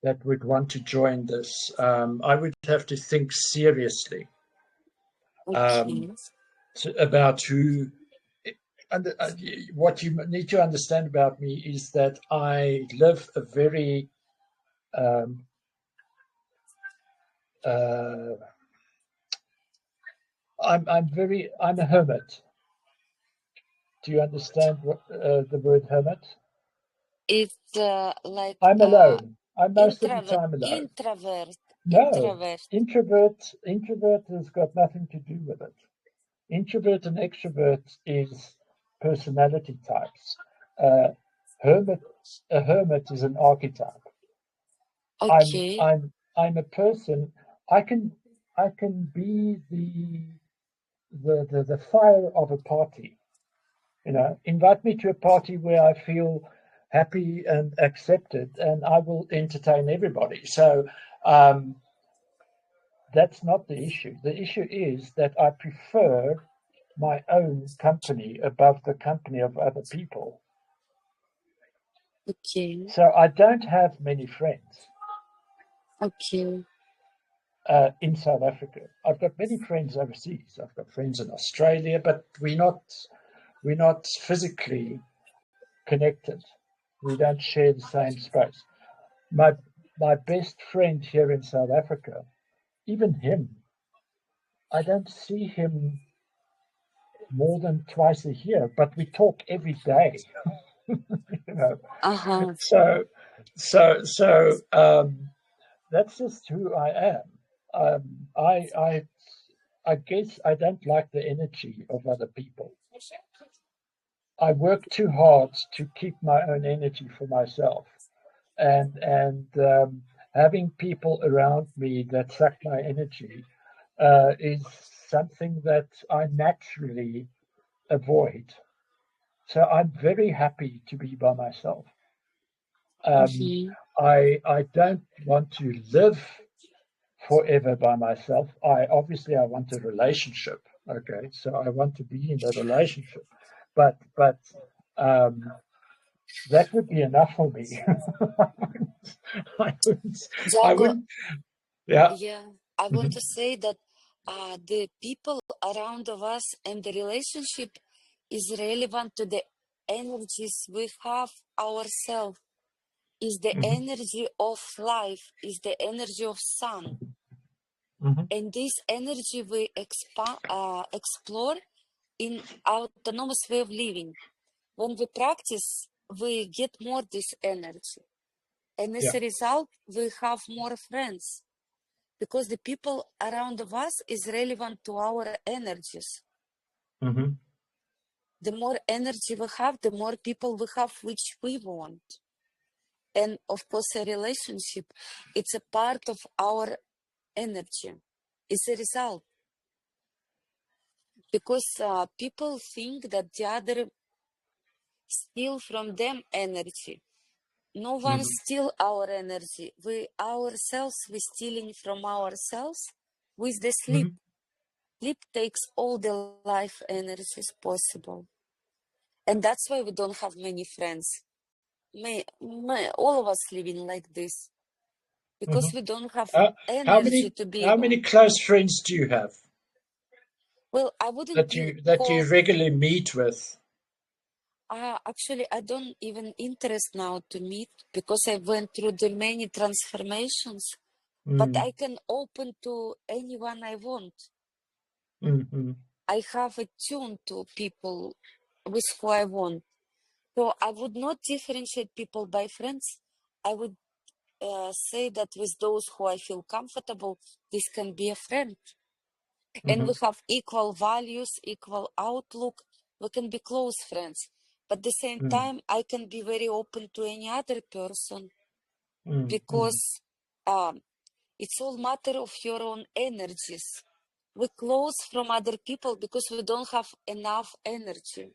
that would want to join this. I would have to think seriously um, Okay. about who. And what you need to understand about me is that I live a very um, uh, I'm a hermit. Do you understand what the word hermit? It's like I'm alone. I'm most of the introvert, time alone. introvert, No, introvert. introvert has got nothing to do with it. Introvert and extrovert is personality types. Uh, hermit, a hermit is an archetype. Okay. I'm a person. I can I can be the fire of a party. You know, invite me to a party where I feel happy and accepted, and I will entertain everybody. So um, that's not the issue. The issue is that I prefer my own company above the company of other people. Okay. So I don't have many friends Okay. in South Africa. I've got many friends overseas. I've got friends in Australia, but we're not physically connected. We don't share the same space. My my best friend here in South Africa, even him, I don't see him more than twice a year, but we talk every day. You know, Uh-huh. so so that's just who I am. Um, I I I guess I don't like the energy of other people. I work too hard to keep my own energy for myself, and having people around me that suck my energy is something that I naturally avoid. So I'm very happy to be by myself. Um, Mm-hmm. I don't want to live forever by myself. I want a relationship. Okay, so I want to be in a relationship, but um, that would be enough for me. I wouldn't. I Jacko, wouldn't. Yeah. yeah, I want to say that the people around of us and the relationship is relevant to the energies we have ourselves. is the energy of life, is the energy of sun. And this energy we explore in autonomous way of living. When we practice, we get more this energy. And as a result, we have more friends because the people around of us is relevant to our energies. The more energy we have, the more people we have which we want. And of course, a relationship, it's a part of our energy. It's a result. Because people think that the other steal from them energy. No one steal our energy. We ourselves, we stealing from ourselves with the sleep. Sleep takes all the life energies possible. And that's why we don't have many friends. All of us living like this. Because we don't have energy to be How many one. close friends do you have Well, I wouldn't that call... you regularly meet with? Actually, I don't even interest now to meet because I went through the many transformations. But I can open to anyone I want. I have a tune to people with who I want. So I would not differentiate people by friends. I would say that with those who I feel comfortable, this can be a friend. And we have equal values, equal outlook. We can be close friends. But at the same time, I can be very open to any other person because it's all matter of your own energies. We close from other people because we don't have enough energy.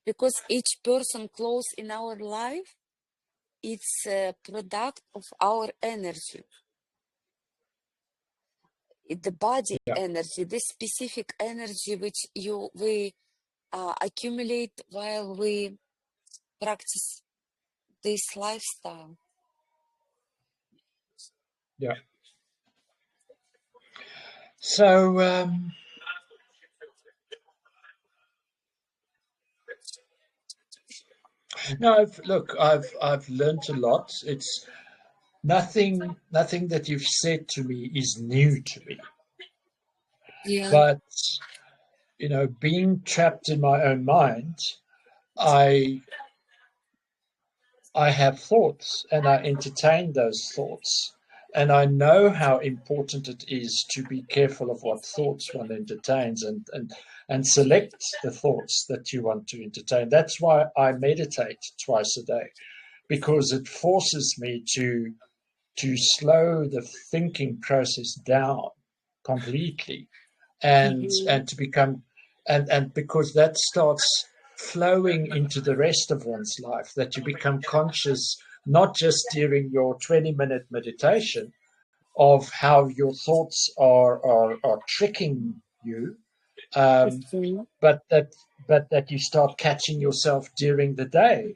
Because each person close in our life, it's a product of our energy. The body energy, this specific energy which we accumulate while we practice this lifestyle. Yeah. So no, I've learnt a lot. It's nothing that you've said to me is new to me. Yeah. But being trapped in my own mind, I have thoughts and I entertain those thoughts. And I know how important it is to be careful of what thoughts one entertains and select the thoughts that you want to entertain. That's why I meditate twice a day, because it forces me to slow the thinking process down completely and to become and because that starts flowing into the rest of one's life, that you become conscious not just during your 20-minute meditation of how your thoughts are tricking you, but that you start catching yourself during the day,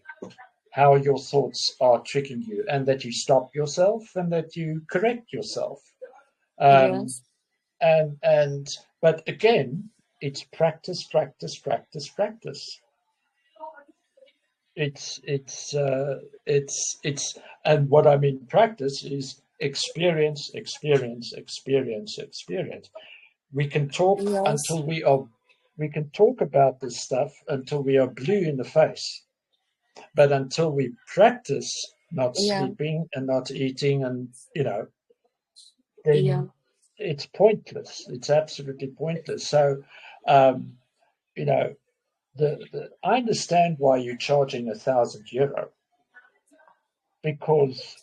how your thoughts are tricking you, and that you stop yourself and that you correct yourself. Yes. But again, it's practice, practice, practice, practice. It's and what I mean practice is experience, experience, experience, experience. We can talk Yes. until we can talk about this stuff until we are blue in the face, but until we practice not Yeah. sleeping and not eating, and Yeah. then it's pointless. It's absolutely pointless. So, um, you know, I understand why you're charging €1,000, because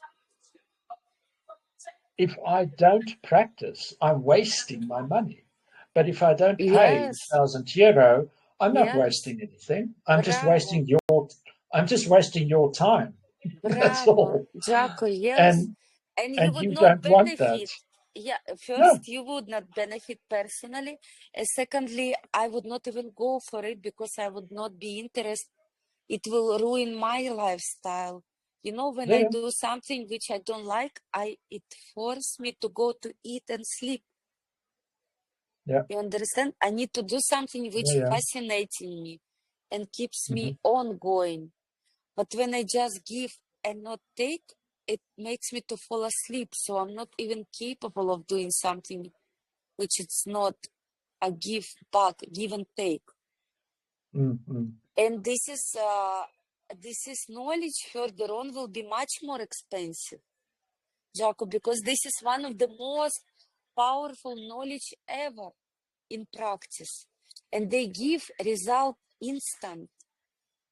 if I don't practice, I'm wasting my money. But if I don't pay Yes. €1,000, I'm not Yes. wasting anything. I'm just Bravo. wasting your time. That's Bravo. all. Jacco, yes. And And you and would you not don't want that. benefit. Yeah, No, first, you would not benefit personally. And secondly, I would not even go for it because I would not be interested. It will ruin my lifestyle. When I yeah, do something which I don't like, it forces me to go to eat and sleep. yeah, You understand? I need to do something which yeah, fascinating me and keeps yeah. me ongoing. But when I just give and not take, it makes me to fall asleep. So I'm not even capable of doing something which is not a give and take. Mm-hmm. And this is knowledge further on will be much more expensive, Jacco, because this is one of the most powerful knowledge ever in practice. And they give result instant,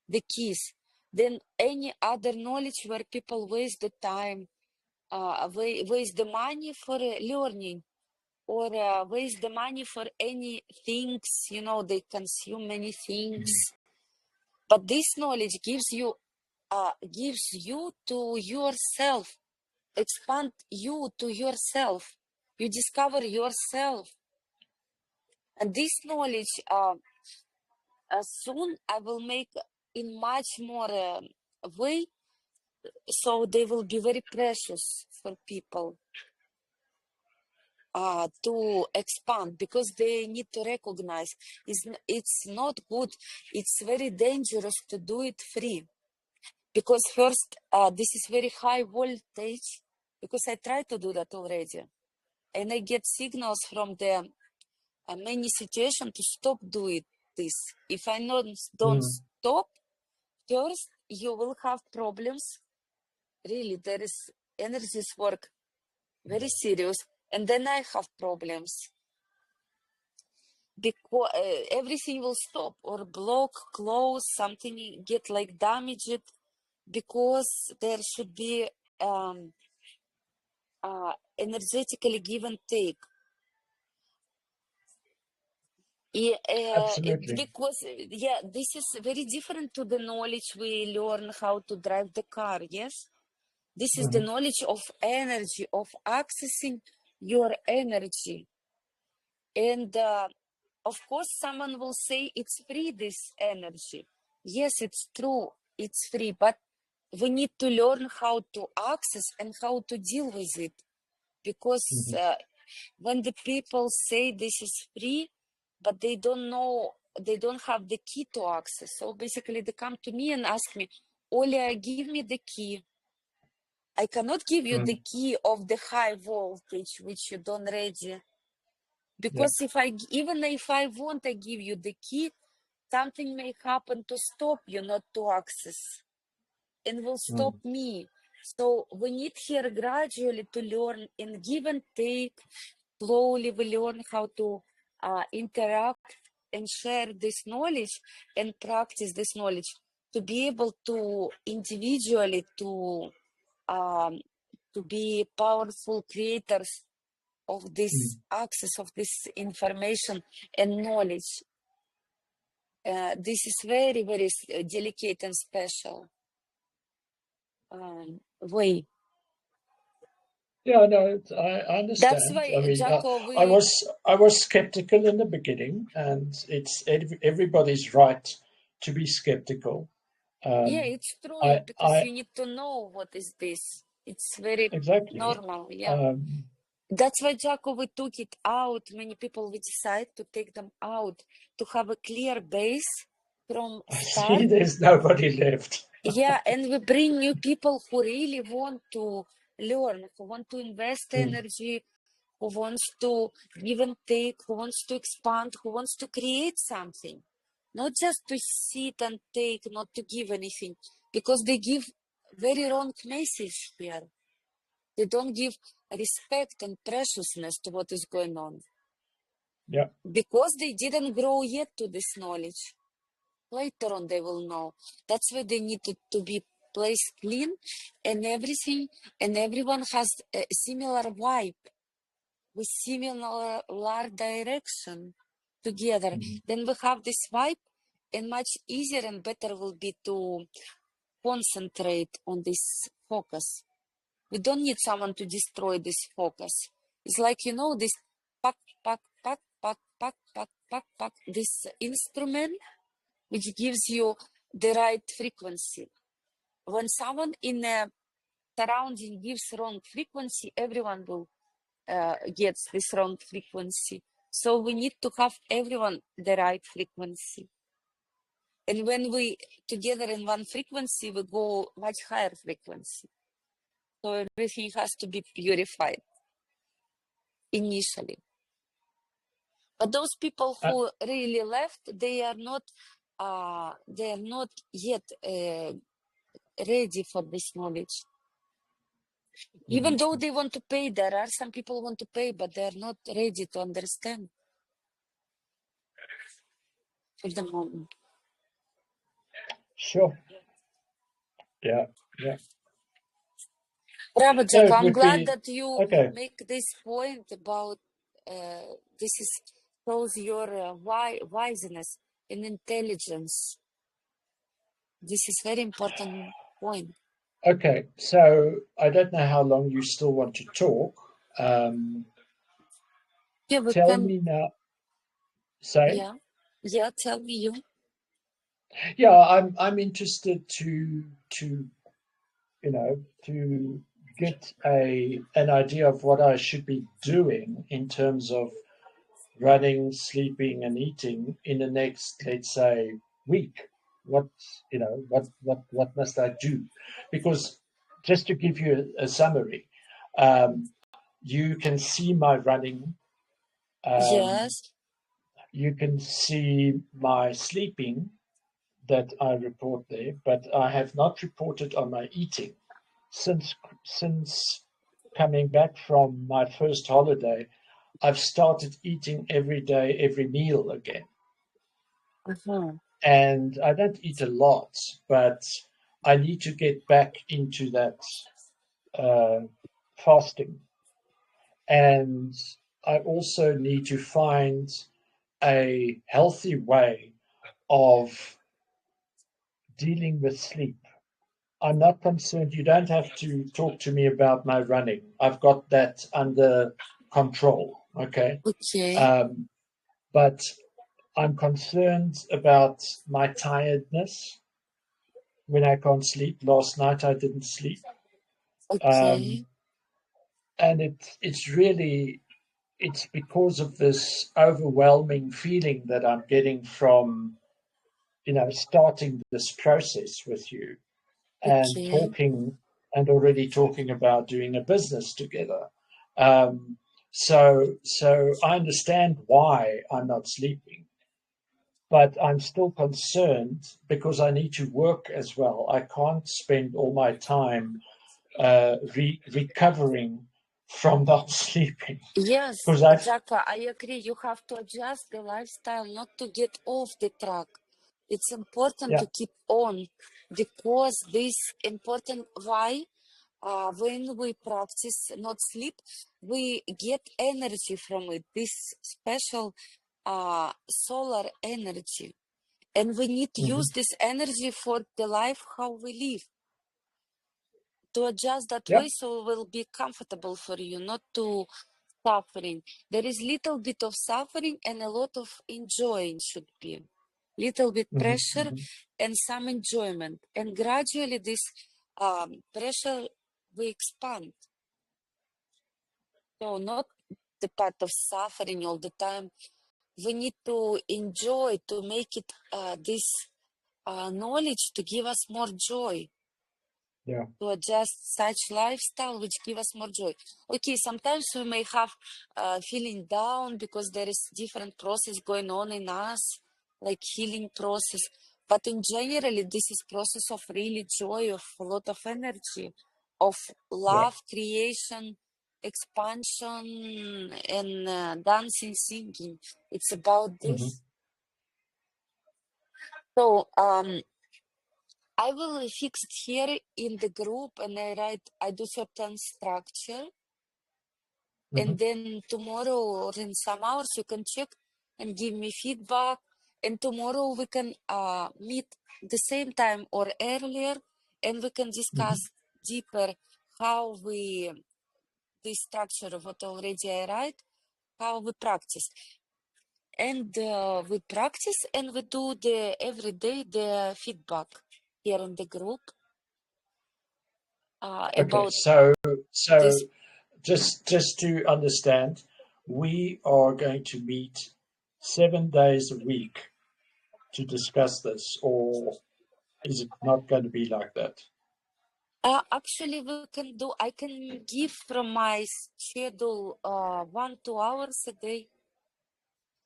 the keys, than any other knowledge where people waste the time, waste the money for learning, or waste the money for any things, they consume many things. But this knowledge gives you to yourself, expand you to yourself. You discover yourself. And this knowledge, soon I will make in much more way, so they will be very precious for people to expand, because they need to recognize it's not good, it's very dangerous to do it free. Because first, this is very high voltage, because I tried to do that already. And I get signals from the many situations to stop doing this. If I don't stop, first, you will have problems. Really, there is energies work very serious. And then I have problems. Because everything will stop or block, close, something get like damaged, because there should be energetically give and take. Absolutely. Because this is very different to the knowledge we learn how to drive the car. Yes, this is the knowledge of energy, of accessing your energy. And of course, someone will say it's free, this energy. Yes, it's true, it's free, but we need to learn how to access and how to deal with it. Because when the people say this is free, but they don't know, they don't have the key to access. So basically they come to me and ask me, Olia, give me the key. I cannot give you the key of the high voltage, which you don't ready. Because even if I want to give you the key, something may happen to stop you not to access, and will stop me. So we need here gradually to learn and give and take. Slowly we learn how to interact and share this knowledge and practice this knowledge to be able to individually to be powerful creators of this access of this information and knowledge. This is very, very delicate and special way. Yeah, no, I understand. That's I why, mean, Jacco, I was skeptical in the beginning, and it's everybody's right to be skeptical. it's true, because I you need to know what is this. It's very exactly. normal, yeah. Um, That's why, Jacco, we took it out. Many people we decide to take them out to have a clear base from I start. see there's nobody left. Yeah, and we bring new people who really want to learn, who want to invest energy, who wants to give and take, who wants to expand, who wants to create something. Not just to sit and take, not to give anything, because they give very wrong message here. They don't give respect and preciousness to what is going on. Yeah. Because they didn't grow yet to this knowledge. Later on they will know. That's why they need to be placed clean, and everything, and everyone has a similar vibe with similar direction together. Then we have this vibe, and much easier and better will be to concentrate on this focus. We don't need someone to destroy this focus. It's like, this pack, pack, pack, pack, pack, pack, pack, pack, this instrument which gives you the right frequency. When someone in a surrounding gives wrong frequency, everyone will get this wrong frequency. So we need to have everyone the right frequency. And when we together in one frequency, we go much higher frequency. So everything has to be purified initially. But those people who really left, they are not yet ready for this knowledge. Even though they want to pay, there are some people who want to pay, but they are not ready to understand at the moment. Sure. Yeah. Bravo, So Jacco. it I'm would glad be that you okay. make this point about this is shows your wiseness and intelligence. This is very important point. Okay, so I don't know how long you still want to talk. Yeah, we Tell can. me now. Say, Yeah. Tell me you. yeah, I'm interested to to get an idea of what I should be doing in terms of running, sleeping, and eating in the next, let's say, week. What what must I do? Because just to give you a summary, um, you can see my running. Um, Yes. you can see my sleeping that I report there, but I have not reported on my eating since coming back from my first holiday. I've started eating every day, every meal again. And I don't eat a lot, but I need to get back into that uh, fasting. And I also need to find a healthy way of dealing with sleep. I'm not concerned. You don't have to talk to me about my running. I've got that under control. Okay. Okay. Um, but I'm concerned about my tiredness when I can't sleep. Last night I didn't sleep. Okay. Um, and it's because of this overwhelming feeling that I'm getting from, starting this process with you and Okay. talking and already talking about doing a business together. Um, so I understand why I'm not sleeping, but I'm still concerned because I need to work as well. I can't spend all my time recovering from not sleeping Yes, because I've Jacko, I agree. You have to adjust the lifestyle not to get off the track. It's important yeah. to keep on because this important why when we practice not sleep, we get energy from it, this special solar energy. And we need to Mm-hmm. use this energy for the life how we live. To adjust that way Yep. so it will be comfortable for you, not to suffering. There is little bit of suffering and a lot of enjoying should be. Little bit Mm-hmm. pressure Mm-hmm. and some enjoyment. And gradually this pressure we expand. So not the part of suffering all the time. We need to enjoy to make it this knowledge to give us more joy. Yeah. To adjust such lifestyle which give us more joy. Okay, sometimes we may have feeling down because there is different process going on in us, like healing process. But in generally, this is process of really joy, of a lot of energy, of Yeah. love, creation, expansion, and dancing, singing. It's about Mm-hmm. this. So I will fix it here in the group and I do certain structure. Mm-hmm. And then tomorrow or in some hours you can check and give me feedback. And tomorrow we can meet the same time or earlier and we can Mm-hmm. discuss deeper how the structure of what already I write, how we practice. And we practice and we do the every day the feedback here in the group Okay. about So this. just to understand, we are going to meet 7 days a week to discuss this, or is it not going to be like that? Actually, I can give from my schedule 1-2 hours a day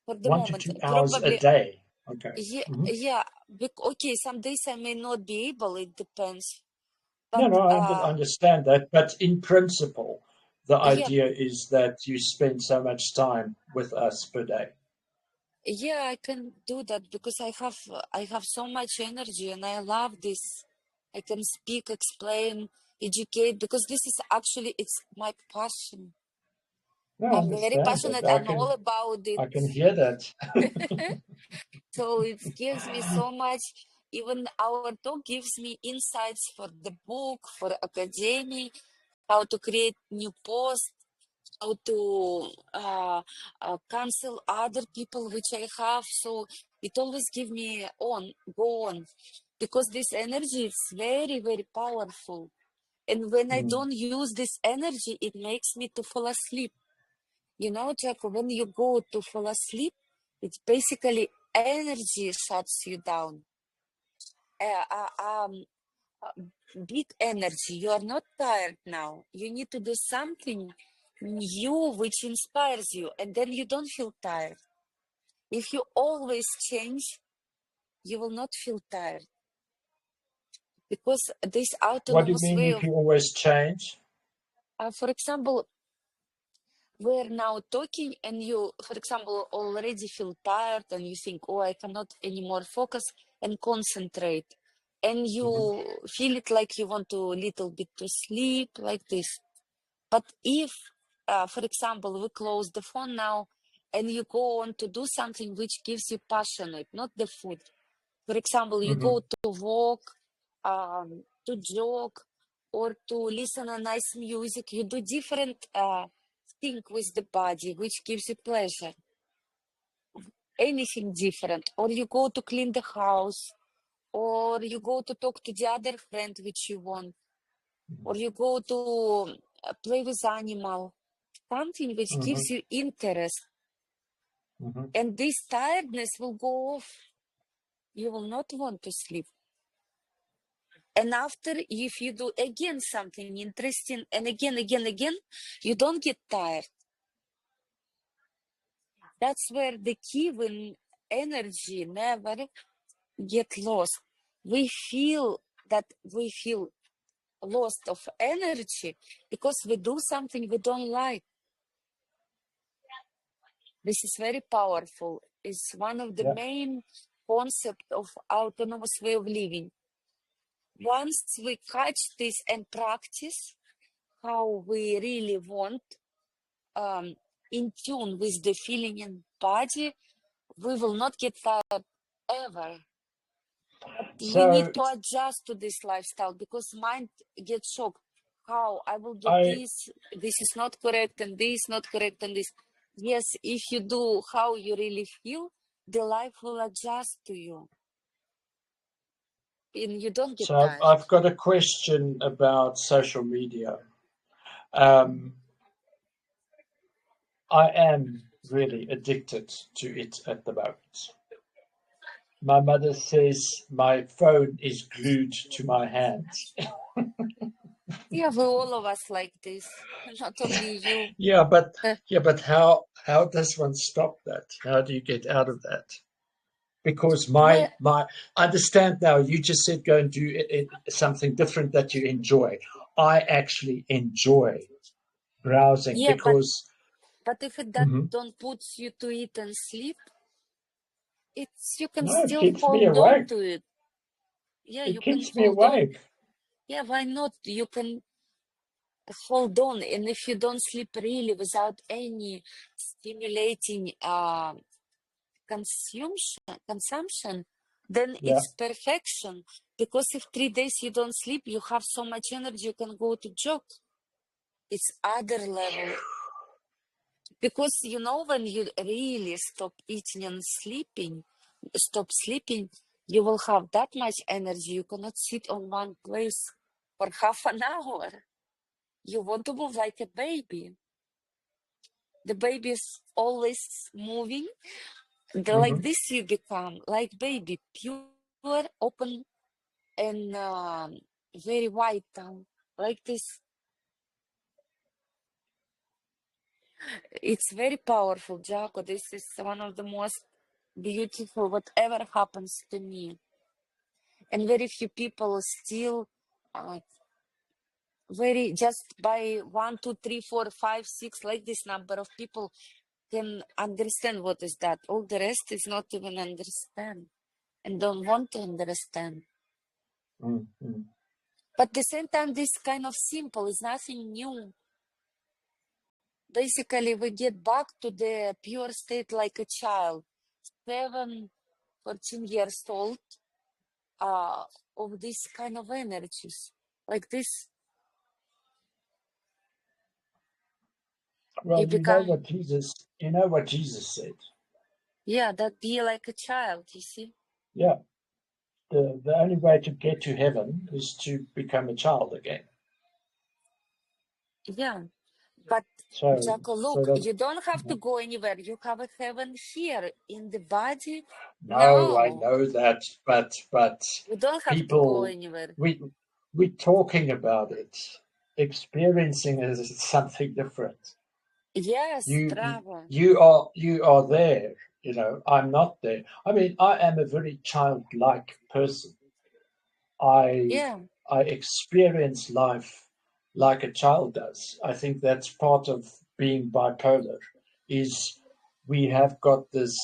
for the 1 to moment. 2 hours a Probably, day. Okay. yeah, Mhm. yeah. Okay, some days I may not be able, it depends. But No, I understand that. But in principle, the yeah, idea is that you spend so much time with us per day. yeah, I can do that because I have so much energy and I love this. I can speak, explain, educate because this is actually it's my passion. No, I I'm very understand that. passionate and all about it. I can hear that. So it gives me so much. Even our talk gives me insights for the book, for academy, how to create new posts, how to cancel other people which I have. So it always give me go on, because this energy is very, very powerful. And when I Mm. don't use this energy, it makes me to fall asleep. You know, Jacco, when you go to fall asleep, it's basically energy shuts you down. Uh, uh, um, Big energy. You are not tired now. You need to do something new which inspires you, and then you don't feel tired. If you always change, you will not feel tired because this What do you autonomous mean way if of, you always change? for example, we're now talking and you, for example, already feel tired and you think, oh, I cannot anymore focus and concentrate. And Mhm. you feel it like you want to little bit to sleep like this. But if, for example, we close the phone now and you go on to do something which gives you passionate, not the food. For example, you Mhm. go to walk, to jog, or to listen to nice music. You do different thing with the body, which gives you pleasure. Anything different. Or you go to clean the house, or you go to talk to the other friend which you want, or you go to play with animal. Something which Mhm. gives you interest. Mhm. And this tiredness will go off. You will not want to sleep. And after, if you do again something interesting and again, you don't get tired. That's where the key when energy never get lost. We feel lost of energy because we do something we don't like. This is very powerful. It's one of the Yeah. main concept of autonomous way of living. Once we catch this and practice how we really want, in tune with the feeling and body, we will not get tired ever. But we need So to adjust to this lifestyle because mind gets shocked. How I will do I this, this is not correct, and this not correct, and this. Yes, if you do how you really feel, the life will adjust to you, and you don't get so tired. I've got a question about social media. Um, I am really addicted to it at the moment. My mother says my phone is glued to my hands. Yeah, we all of us like this, not only you. Yeah, but Uh, how does one stop that? How do you get out of that? Because well, my I understand now. You just said go and do something different that you enjoy. I actually enjoy browsing yeah, because but if it that Mhm. don't puts you to eat and sleep, it's you can No, it still keeps me hold on awake. to it. Yeah, It you can keeps me hold on. awake. Yeah, why not? You can hold on, and if you don't sleep really without any stimulating consumption, then Yeah. it's perfection. Because if 3 days you don't sleep, you have so much energy you can go to jog. It's other level. Because you know when you really stop eating and stop sleeping, you will have that much energy. You cannot sit on one place for half an hour. You want to move like a baby. The baby is always moving, Like this you become, like baby, pure, open, and very vital, like this. It's very powerful, Jacco. This is one of the most beautiful whatever happens to me. And very few people still very just by 1, 2, 3, 4, 5, 6, like this number of people can understand what is that. All the rest is not even understand and don't want to understand. But at the same time, this kind of simple is nothing new. Basically, we get back to the pure state like a child, 7, 14 years old, of this kind of energies, like this. Well, You become, you know what Jesus said. yeah, that be like a child, you see? Yeah. The only way to get to heaven is to become a child again. Yeah. But So Jacco, look, sort of you don't have to go anywhere. You have a heaven here in the body. no, I No, know that, but you don't have to go people anywhere. we're talking about it. Experiencing is something different. Yes, You bravo. you are there, you know, I'm not there. I mean, I am a very childlike person. I Yeah, I experience life like a child does. I think that's part of being bipolar. Is we have got this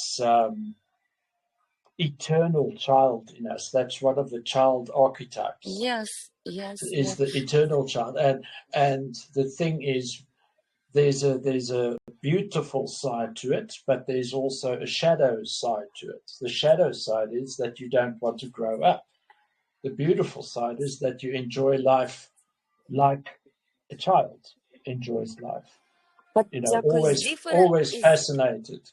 eternal child in us. That's one of the child archetypes. yes, yes, Is yes. the eternal child, and the thing is, there's a beautiful side to it, but there's also a shadow side to it. The shadow side is that you don't want to grow up. The beautiful side is that you enjoy life like a child enjoys life. But You know, Jacco always fascinated.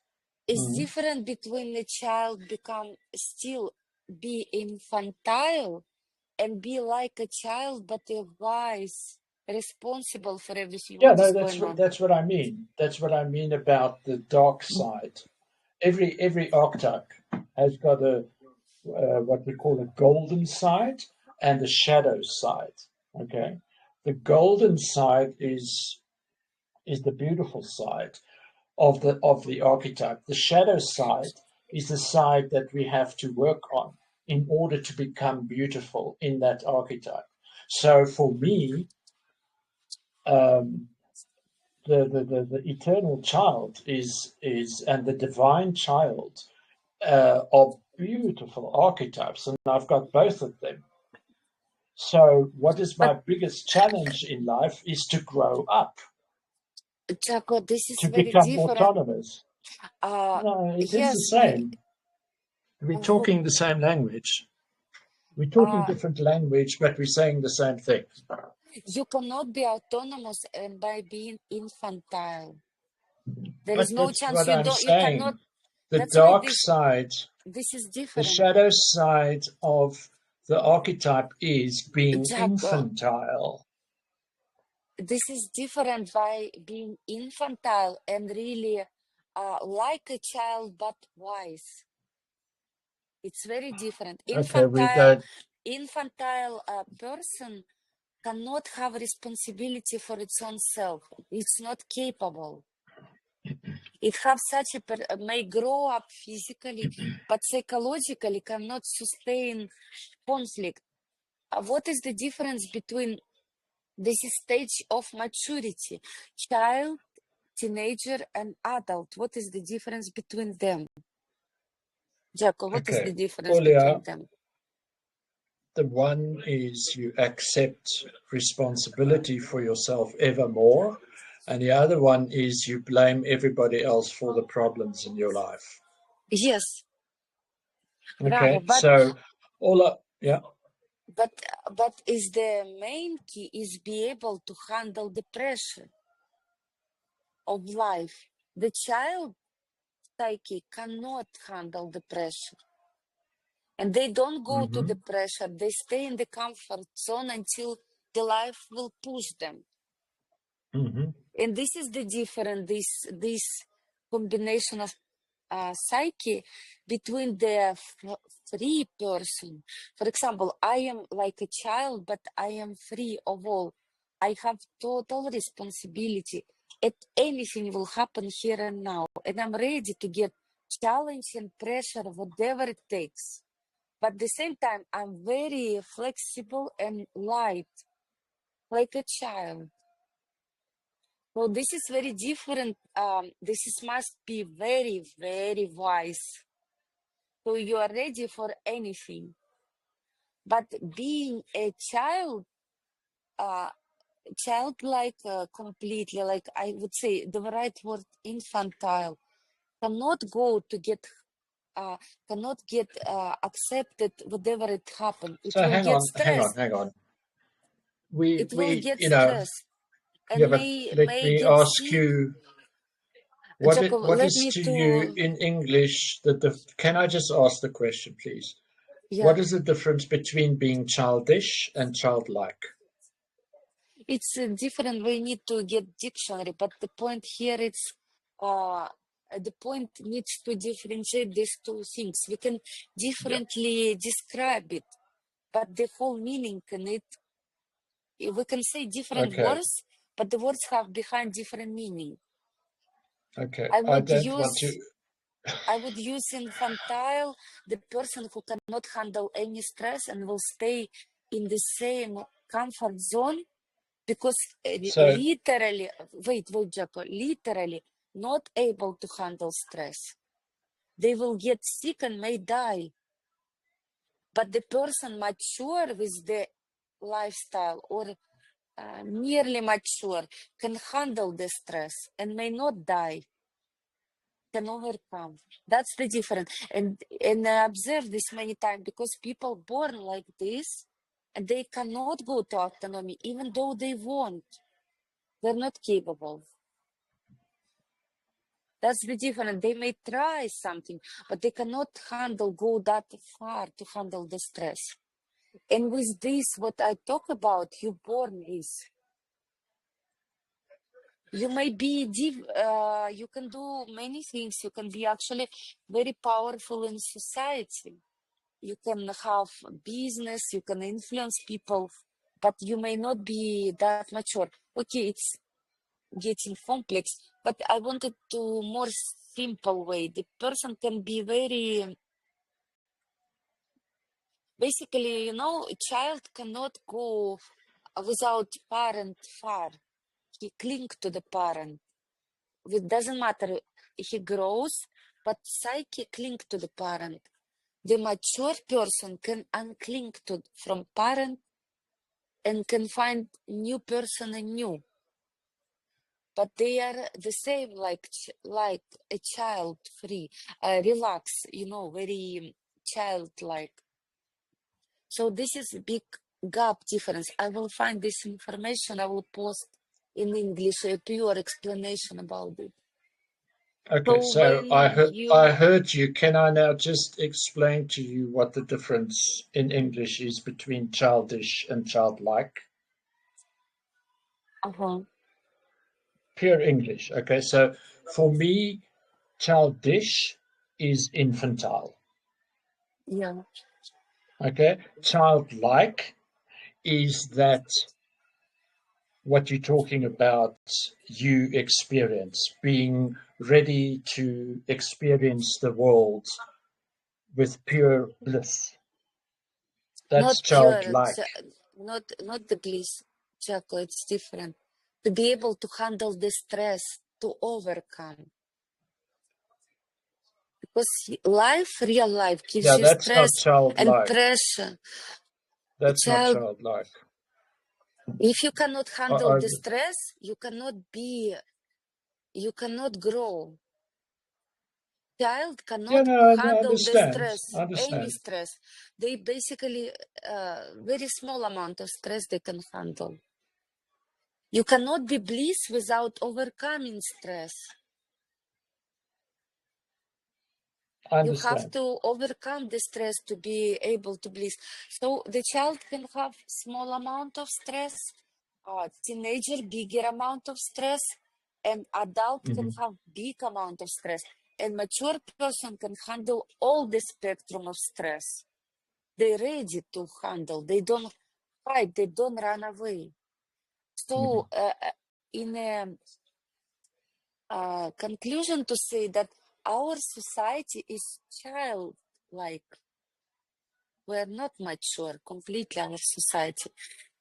is Mhm. different between the child become still be infantile and be like a child, but a wise, responsible for everything Yeah, what no, is going on. that's what I mean. That's what I mean about the dark side. Every archetype has got a what we call a golden side and a shadow side. Okay, the golden side is the beautiful side of the archetype. The shadow side is the side that we have to work on in order to become beautiful in that archetype. So for me, um, the eternal child is and the divine child are beautiful archetypes, and I've got both of them. So, what is my But biggest challenge in life is to grow up, Jacko, this is to very become different. autonomous. Uh, No, it is the yes, we same. We're look. talking the same language. We're talking different language, but we're saying the same thing. You cannot be autonomous and by being infantile. There is But no that's chance what you I'm don't. You cannot. saying. The That's why dark side, this is the different, shadow side of the archetype is being Jacko. infantile. This is different by being infantile and really like a child but wise. It's very different. Okay, we Infantile, don't. infantile person cannot have responsibility for its own self. It's not capable. It have such a may grow up physically, but psychologically cannot sustain conflict. What is the difference between this stage of maturity, child, teenager, and adult? What is the difference between them? Jacko, what is the Okay, difference between Olia, them? the one is you accept responsibility for yourself ever more, and the other one is you blame everybody else for the problems in your life. Yes, bravo. Okay, so yeah, But but is the main key is be able to handle the pressure of life. The child psyche cannot handle the pressure. And they don't go to the hmm pressure. They stay in the comfort zone until the life will push them. hmm And this is the difference, this combination of psyche between the free person. For example, I am like a child, but I am free of all. I have total responsibility. Anything will happen here and now, and I'm ready to get challenge and pressure, whatever it takes. But at the same time, I'm very flexible and light, like a child. So this is very different. This is must be very, very wise. So you are ready for anything. But being a child, childlike, completely, like I would say, the right word, infantile, cannot go to get, cannot get accepted whatever it happen. It So will hang get on, hang on, stressed. hang on. It will We, get you know, stressed yeah, and but let may me get ask sick. you, Jacob, what let is me to you to in English can I just ask the question, please? yeah. What is the difference between being childish and childlike? It's different. We need to get dictionary, but the point here is uh, the point needs to differentiate these two things. We can Yeah. differently describe it, but the whole meaning in it, we can say different Okay. words, but the words have behind different meaning. Okay. I I would don't want to. use I would use infantile, the person who cannot handle any stress and will stay in the same comfort zone. Because So, literally, wait, Jacco, literally not able to handle stress. They will get sick and may die. But the person mature with the lifestyle or nearly mature can handle the stress and may not die, can overcome. That's the difference. And I observe this many times because people born like this and they cannot go to autonomy even though they want. They're not capable. That's the difference. They may try something, but they cannot go that far to handle the stress. And with this, what I talk about, you born with. You may be, you can do many things. You can be actually very powerful in society. You can have business, you can influence people, but you may not be that mature. Okay, it's getting complex, but I wanted to more simple way. The person can be very, basically, a child cannot go without parent far. He cling to the parent. It doesn't matter. He grows, but psyche cling to the parent. The mature person can uncling from parent and can find new person and new. But they are the same, like a child free, relax, very childlike. So this is a big gap difference. I will find this information. I will post in English a pure explanation about it. okay. So So when I you, heard you. Can I now just explain to you what the difference in English is between childish and childlike? uh-huh, Pure English. Okay. So for me, childish is infantile. yeah, Okay. Childlike is that what you're talking about, you experience, being ready to experience the world with pure bliss. That's not pure, childlike. not the bliss, Jacko, it's different. To be able to handle the stress, to overcome. Because real life gives Yeah, you that's stress not and childlike. pressure. A That's not child, childlike. if you cannot I, handle I, the stress, you cannot grow. Child yeah, cannot no, I handle the understand. stress, I any understand. stress. They basically, very small amount of stress they can handle. You cannot be bliss without overcoming stress. I You have understand. to overcome the stress to be able to bliss. So the child can have small amount of stress, teenager bigger amount of stress, and adult can Hmm. have big amount of stress. And mature person can handle all the spectrum of stress. They're ready to handle. They don't hide. They don't run away. So, in a conclusion, to say that our society is childlike. We're not mature completely, our society.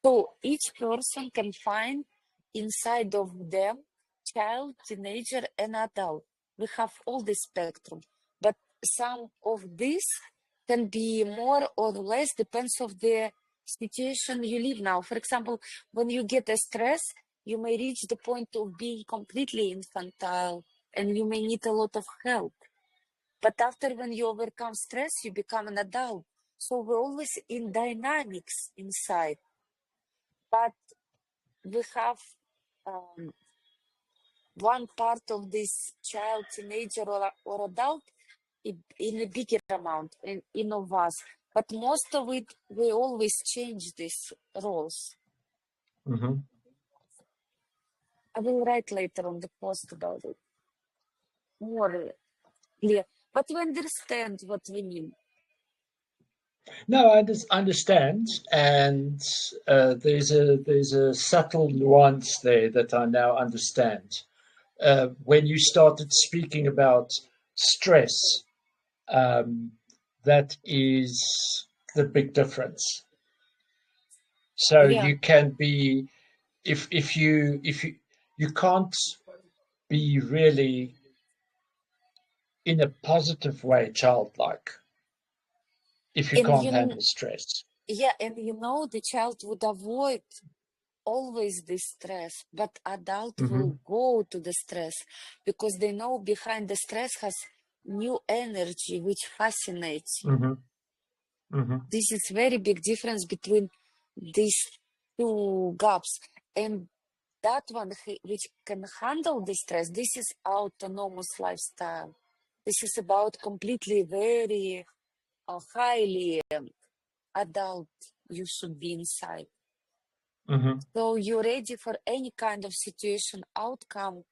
So each person can find inside of them child, teenager, and adult. We have all the spectrum, but some of this can be more or less depends of the situation you live now. For example, when you get a stress, you may reach the point of being completely infantile, and you may need a lot of help. But after when you overcome stress, you become an adult. So we're always in dynamics inside. But we have one part of this child, teenager, or adult in a bigger amount in of us. But most of it, we always change these roles. I will write later on the post about it. More clear. But we understand what we mean. No, I understand, and there's a subtle nuance there that I now understand. When you started speaking about stress, that is the big difference. So Yeah. you can be, if you can't be really in a positive way childlike if you And can't handle stress. yeah, and the child would avoid always this stress, but adult will go to the stress because they know behind the stress has new energy which fascinates you. This is very big difference between these two gaps. And that one which can handle the stress, this is autonomous lifestyle. This is about completely very highly adult you should be inside. So you're ready for any kind of situation, outcome,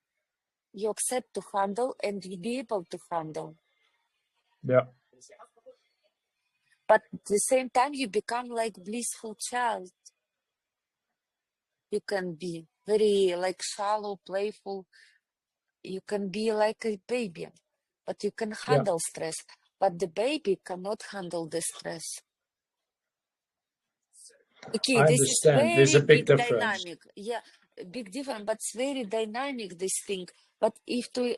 you accept to handle and you be able to handle. Yeah. But at the same time, you become like blissful child. You can be very like shallow, playful. You can be like a baby, but you can handle stress. But the baby cannot handle the stress. Okay, I this is understand. There's very a big big difference. dynamic. Yeah, big difference, but it's very dynamic, this thing. But if to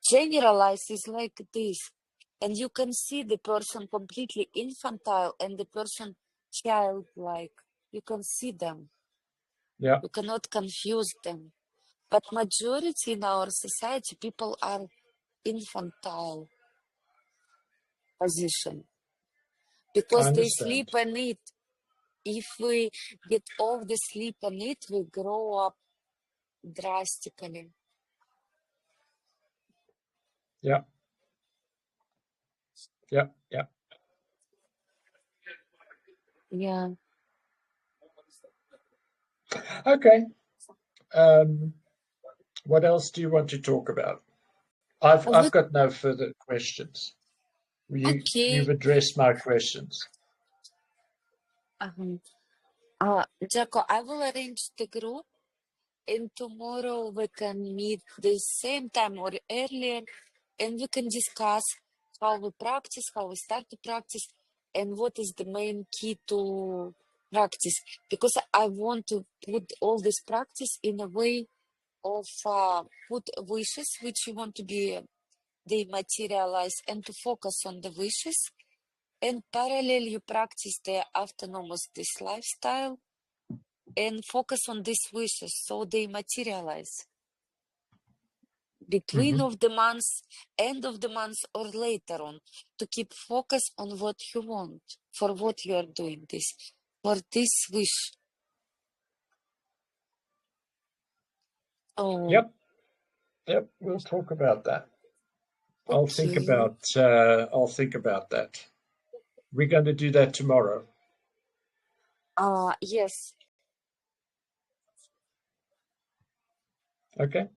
generalize is like this, and you can see the person completely infantile and the person childlike. You can see them. Yeah. You cannot confuse them. But majority in our society, people are infantile position I because they understand. sleep and eat. If we get off the sleep and eat, we grow up drastically. Yeah. Yeah. Yeah. Yeah. Okay. What else do you want to talk about? I've What? got no further questions. You've Okay. addressed my questions. Um, Jacco, I will arrange the group, and tomorrow we can meet the same time or earlier, and we can discuss how we practice, how we start to practice, and what is the main key to practice. Because I want to put all this practice in a way of put wishes which you want to be they materialize and to focus on the wishes. And parallel, you practice the autonomous this lifestyle and focus on these wishes so they materialize between of the months, end of the month, or later on, to keep focus on what you want, for what you are doing this, for this wish. Oh, Yep. Yep. We'll talk about that. okay. I'll think about that. We're going to do that tomorrow. Yes. Okay.